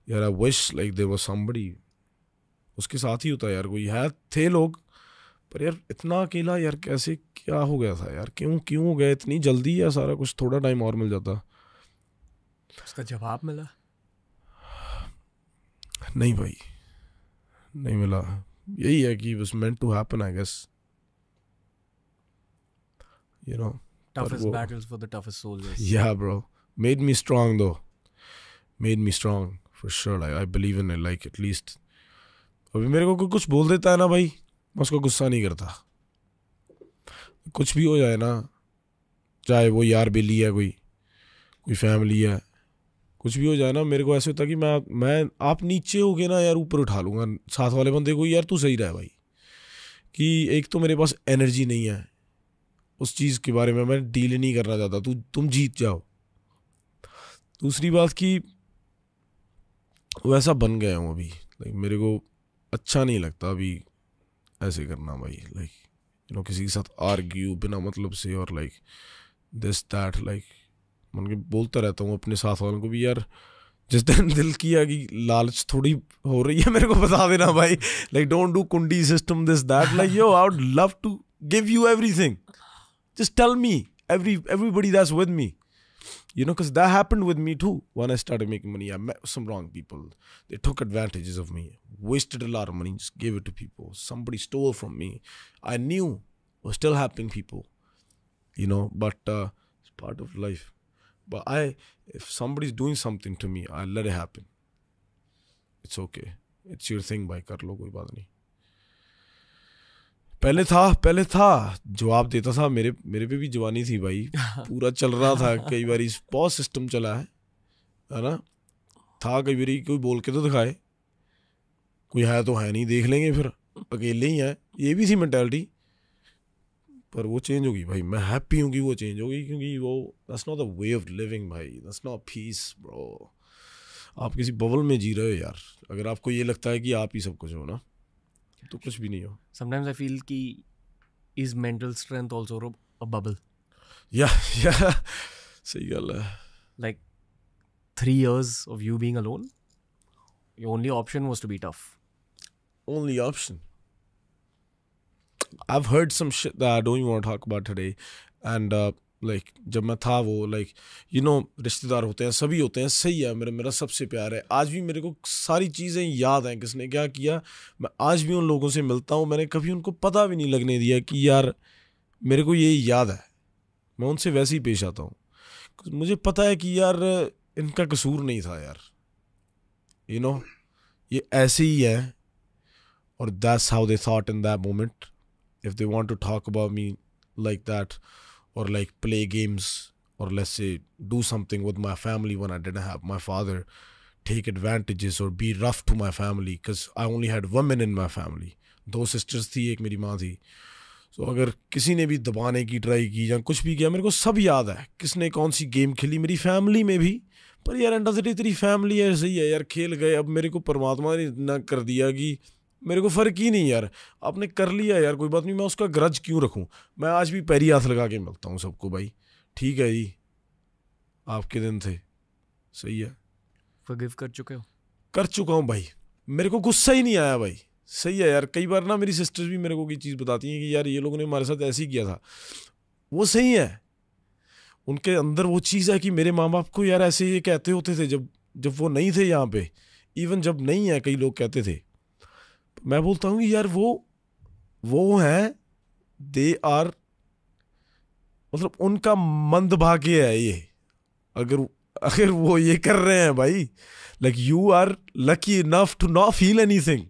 यार I wish like there was somebody, उसके साथ ही होता यार, कोई है, थे लोग, पर यार इतना अकेला यार कैसे, क्या हो गया था यार, क्यों हो गया इतनी जल्दी, या सारा कुछ थोड़ा टाइम और मिल जाता। उसका जवाब मिला? नहीं भाई, नहीं मिला। यही है कि was meant to happen I guess, you know. Toughest battles for the toughest soldiers. Yeah bro, made me strong though, made me strong for sure, like I believe in it, like at least अभी मेरे को कोई कुछ बोल देता है ना भाई, मैं उसको गुस्सा नहीं करता, कुछ भी हो जाए ना, चाहे वो यार बेली है, कोई फैमिली है, कुछ भी हो जाए ना, मेरे को ऐसे होता है कि मैं आप नीचे हो गए ना यार, ऊपर उठा लूँगा साथ वाले बंदे को, यार तू सही रहा है भाई, कि एक तो मेरे पास एनर्जी नहीं है उस चीज़ के बारे में, मैं डील नहीं करना चाहता, तुम जीत जाओ। दूसरी बात कि वैसा बन गया हूँ अभी, लाइक मेरे को अच्छा नहीं लगता अभी ऐसे करना भाई, लाइक यू नो किसी के साथ आर्ग्यू बिना मतलब से, और लाइक दिस दैट, लाइक मन के बोलता रहता हूँ अपने साथ वालों को भी, यार जिस दिन दिल किया कि लालच थोड़ी हो रही है मेरे को बता देना भाई, लाइक डोंट डू कुंडी system this that, like yo I would love to give you everything, just tell me everybody that's with me, you know, because that happened with me too. When I started making money, I met some wrong people, they took advantages of me, wasted a lot of money, just gave it to people, somebody stole from me, I knew was still happening people, you know, but it's part of life. But if somebody's doing something to me, I let it happen, it's okay, it's your thing भाई, कर लो, कोई बात नहीं। पहले था जवाब देता था, मेरे पे भी जवानी थी भाई, पूरा चल रहा था, कई बार बहुत सिस्टम चला है ना, था कई बार कोई बोल के तो दिखाए, कोई है तो है नहीं, देख लेंगे फिर अकेले ही है, ये भी थी मेंटालिटी, पर वो चेंज होगी भाई, मैं हैप्पी हूँ कि वो चेंज होगी, क्योंकि वो that's not the way of living भाई, दैट्स नॉट पीस ब्रो। आप किसी बबल में जी रहे हो यार, अगर आपको ये लगता है कि आप ही सब कुछ हो ना, तो कुछ भी नहीं हो। Sometimes I feel कि is mental strength also a bubble? Yeah, सही गल है। Like 3 years of you being alone, your only option was to be tough. Only option. I've heard some shit that I don't even want to talk about today, and like जब मैं था वो, like you know, रिश्तेदार होते हैं, सभी होते हैं, सही है, मेरा सबसे प्यार है, आज भी मेरे को सारी चीज़ें याद हैं किसने क्या किया, मैं आज भी उन लोगों से मिलता हूँ, मैंने कभी उनको पता भी नहीं लगने दिया कि यार मेरे को ये याद है, मैं उनसे वैसे ही पेश आता हूँ, मुझे पता है कि यार इनका कसूर नहीं था यार, you know, ये ऐसे ही है, और that's how they thought in that moment. If they want to talk about me like that, or like play games, or let's say do something with my family when I didn't have my father, take advantages or be rough to my family, because I only had women in my family, 2 sisters थी, एक मेरी माँ थी, so अगर किसी ने भी दबाने की ट्राई की या कुछ भी किया, मेरे को सब याद है, किसने कौन सी गेम खेली मेरी फैमिली में भी, पर यार एंड ऑफ द डे तेरी फैमिली है, सही है यार, खेल गए, अब मेरे को परमात्मा ने इतना कर दिया कि मेरे को फ़र्क ही नहीं यार, आपने कर लिया यार, कोई बात नहीं, मैं उसका ग्रज क्यों रखूं, मैं आज भी पैरी हाथ लगा के मिलता हूं सबको भाई, ठीक है जी, आपके दिन थे, सही है, Forgive कर चुके हो? कर चुका हूं भाई, मेरे को गुस्सा ही नहीं आया भाई, सही है यार, कई बार ना मेरी सिस्टर्स भी मेरे को कोई चीज़ बताती हैं कि यार ये लोगों ने हमारे साथ ऐसे ही किया था, वो सही है, उनके अंदर वो चीज़ है कि मेरे माँ बाप को यार ऐसे ये कहते होते थे जब वो नहीं थे यहाँ पे, इवन जब नहीं है कई लोग कहते थे, मैं बोलता हूँ कि यार वो है, दे आर, मतलब उनका मंदभाग्य है ये, अगर अगर वो ये कर रहे हैं भाई, like you are lucky enough to not feel anything.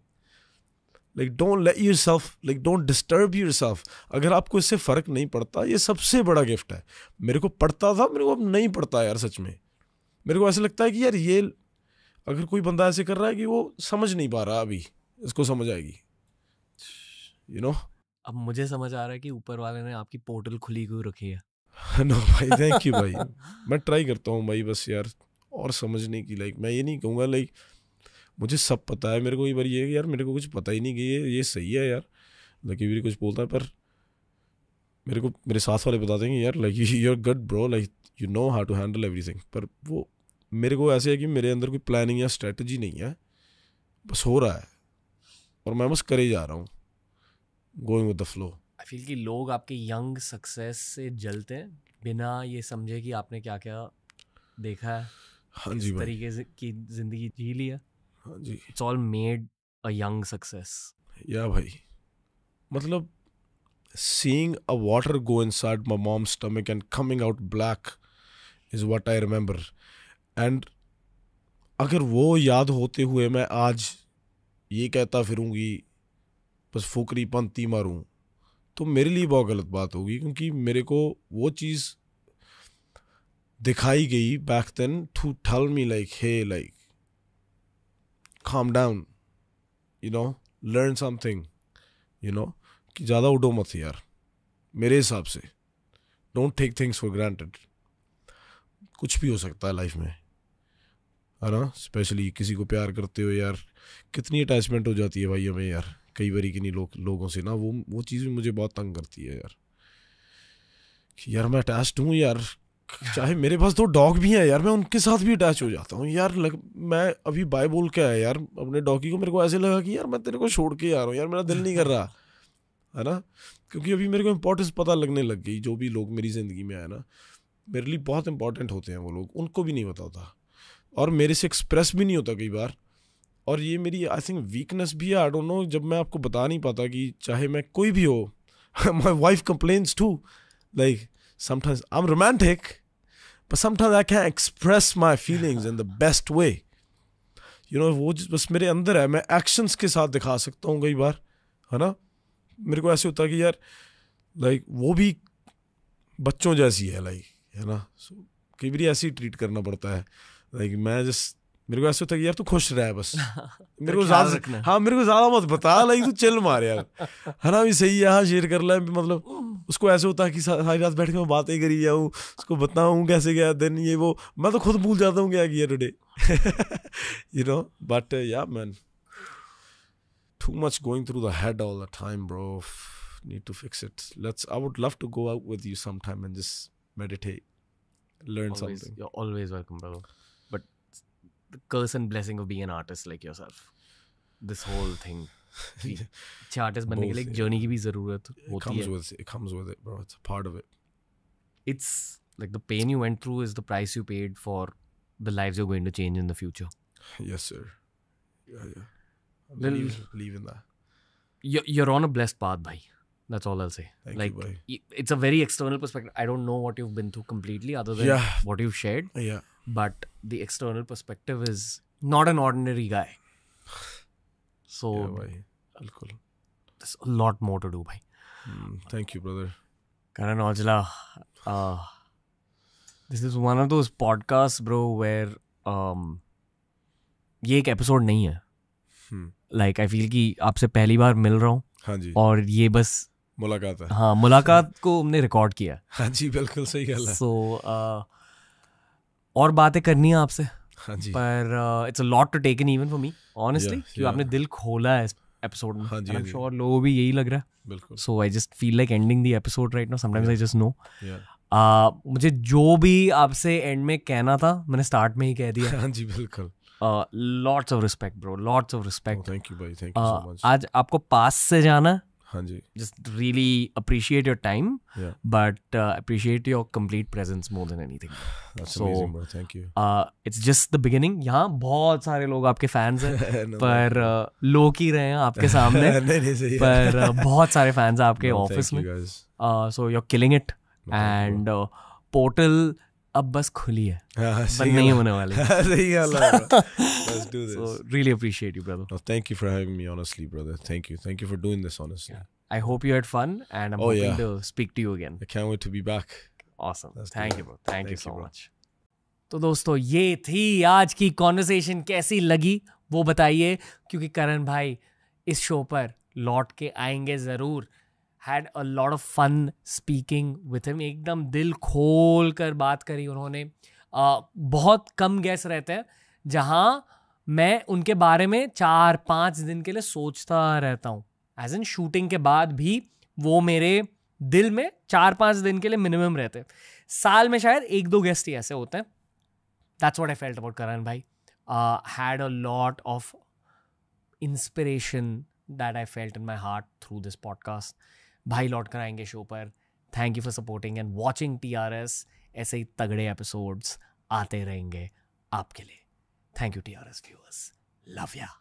Like don't let yourself, like don't disturb yourself. अगर आपको इससे फर्क नहीं पड़ता, ये सबसे बड़ा गिफ्ट है. मेरे को पड़ता था, मेरे को अब नहीं पड़ता यार. सच में मेरे को ऐसा लगता है कि यार ये अगर कोई बंदा ऐसे कर रहा है कि वो समझ नहीं पा रहा, अभी इसको समझ आएगी, you know. अब मुझे समझ आ रहा है कि ऊपर वाले ने आपकी पोर्टल खुली क्यों रखी है. नो भाई, थैंक यू भाई. मैं ट्राई करता हूँ भाई बस यार और समझने की. लाइक मैं ये नहीं कहूँगा लाइक मुझे सब पता है. मेरे को एक बार ये यार मेरे को कुछ पता ही नहीं कि ये सही है यार. लाइक भी कुछ बोलता है पर मेरे को मेरे साथ वाले बताते हैं कि यार like you are good bro, like you know how to handle everything. पर वो मेरे को ऐसे है कि मेरे अंदर कोई प्लानिंग या स्ट्रेटजी नहीं है, बस हो रहा है और मैं बस करे जा रहा हूँ, going with the flow. I feel कि लोग आपके यंग सक्सेस से जलते हैं बिना ये समझे कि आपने क्या क्या देखा है. हाँ जी भाई, तरीके से की जिंदगी जी ली है. हाँ जी. It's all made a young success. Yeah भाई मतलब seeing a water go inside my mom's stomach and coming out black is what I remember. And अगर वो याद होते हुए मैं आज ये कहता फिरूंगी बस फुकरी पंती मारूं, तो मेरे लिए बहुत गलत बात होगी, क्योंकि मेरे को वो चीज़ दिखाई गई back then to tell me like hey like calm down, you know, learn something, you know, कि ज़्यादा उड़ो मत यार. मेरे हिसाब से don't take things for granted. कुछ भी हो सकता है लाइफ में, है ना. स्पेशली किसी को प्यार करते हो यार, कितनी अटैचमेंट हो जाती है भाई हमें यार कई बारी किन्हीं लोगों से ना. वो चीज़ भी मुझे बहुत तंग करती है यार कि यार मैं अटैच्ड हूँ यार. चाहे मेरे पास 2 डॉग भी हैं यार, मैं उनके साथ भी अटैच हो जाता हूँ यार. मैं अभी बाय बोल के आया यार अपने डॉगी को. मेरे को ऐसे लगा कि यार मैं तेरे को छोड़ के आ रहा हूँ यार, मेरा दिल नहीं कर रहा, है ना. क्योंकि अभी मेरे को इम्पोर्टेंस पता लगने लग गई. जो भी लोग मेरी ज़िंदगी में आए ना, मेरे लिए बहुत इंपॉर्टेंट होते हैं वो लोग. उनको भी नहीं पता होता और मेरे से एक्सप्रेस भी नहीं होता कई बार. और ये मेरी आई थिंक वीकनेस भी है. आई डोंट नो, जब मैं आपको बता नहीं पाता कि चाहे मैं कोई भी हो. My wife complains too, like sometimes I am romantic but sometimes I can express my feelings in the best way, you know. वो बस मेरे अंदर है, मैं एक्शंस के साथ दिखा सकता हूँ कई बार, है ना. मेरे को ऐसे होता है कि यार लाइक वो भी बच्चों जैसी है, लाइक, है ना. कई बार ऐसे ही ट्रीट करना पड़ता है. लाइक मैं जस्ट मेरे को ऐसे होता है कि यार तू खुश रह बस. मेरे को ज़्यादा, हाँ मेरे को ज़्यादा मत बता, लाइक तू चिल मार यार, है ना. भी सही है, हाँ शेयर कर ले. मतलब उसको ऐसे होता है कि सारी रात बैठ के मैं बातें करी जाऊँ, उसको बताऊँ कैसे गया दिन, ये वो. मैं तो खुद भूल जाता हूँ क्या किया टुडे, यू नो. बट या man, too much going through the head all the time, bro. Need to fix it. I would love to go out with you sometime and just meditate, learn something. You're always welcome, brother. But the curse and blessing of being an artist like yourself, this whole thing. अच्छे artist बनने के लिए एक journey की भी जरूरत होती है. It comes with it, bro. It's a part of it. It's like the pain you went through is the price you paid for the lives you're going to change in the future. Yes, sir. Yeah. I believe in that. You're on a blessed path, bhai. That's all I'll say. Thank you, bhai. It's a very external perspective. I don't know what you've been through completely other than what you've shared. Yeah. But the external perspective is not an ordinary guy. So, yeah, bhai. Bilkul. There's a lot more to do, bhai. Thank you, brother. Karan Aujla, this is one of those podcasts, bro, where ये एक episode नहीं है. Like I feel कि आपसे पहली बार मिल रहा हूँ. हाँ जी. और ये बस मुलाकात है. हाँ, मुलाकात को हमने रिकॉर्ड किया. हाँ जी, बिल्कुल सही गल है. सो और बातें करनी है आपसे. हाँ जी. पर it's a lot to take in even for me honestly, क्योंकि आपने दिल खोला है इस एपिसोड में. हाँ जी. आई एम श्योर लोगों को भी यही लग रहा है. बिल्कुल. So I just feel like ending the episode right now. Sometimes I just know. मुझे जो भी आपसे एंड में कहना था मैंने स्टार्ट में ही कह दिया. हाँ जी, बिल्कुल. Lots of respect, bro. Lots of respect. Oh, thank you, buddy. Thank you so much. आज आपको पास से जाना है. हाँ जी. Just really appreciate your time. Yeah. But appreciate your complete presence more than anything. That's amazing, bro. Thank you. It's just the beginning. यहाँ बहुत सारे लोग आपके fans हैं. no, पर लोग ही रहे हैं आपके सामने. नहीं सही है. पर बहुत सारे fans हैं आपके office में. Thank you, guys. So you're killing it. And Portal अब बस खुली है, हाँ, बंद नहीं होने वाली. सही गल है bro. Let's do this. So really appreciate you, brother. No, thank you for having me, honestly, brother. Thank you for doing this, honestly. I hope you had fun, and I'm Oh, hoping yeah. to speak to you again. I can't wait to be back. Awesome. Let's do Thank it. you, bro. Thank you Thank so you, bro. much. तो दोस्तों ये थी आज की conversation, कैसी लगी वो बताइए, क्योंकि करण भाई इस शो पर लौट के आएंगे ज़रूर. Had a lot of fun speaking with him, एकदम दिल खोल कर बात करी उन्होंने. बहुत कम गेस्ट रहते हैं जहाँ मैं उनके बारे में 4-5 दिन के लिए सोचता रहता हूँ. एज इन शूटिंग के बाद भी वो मेरे दिल में 4-5 दिन के लिए मिनिमम रहते हैं. साल में शायद 1-2 गेस्ट ही ऐसे होते हैं. That's what I felt about Karan bhai. Had a lot of inspiration that I felt in my heart through this podcast. भाई लौट कर आएंगे शो पर. Thank you for supporting and watching TRS. ऐसे ही तगड़े एपिसोड्स आते रहेंगे आपके लिए. Thank you TRS viewers. Love ya.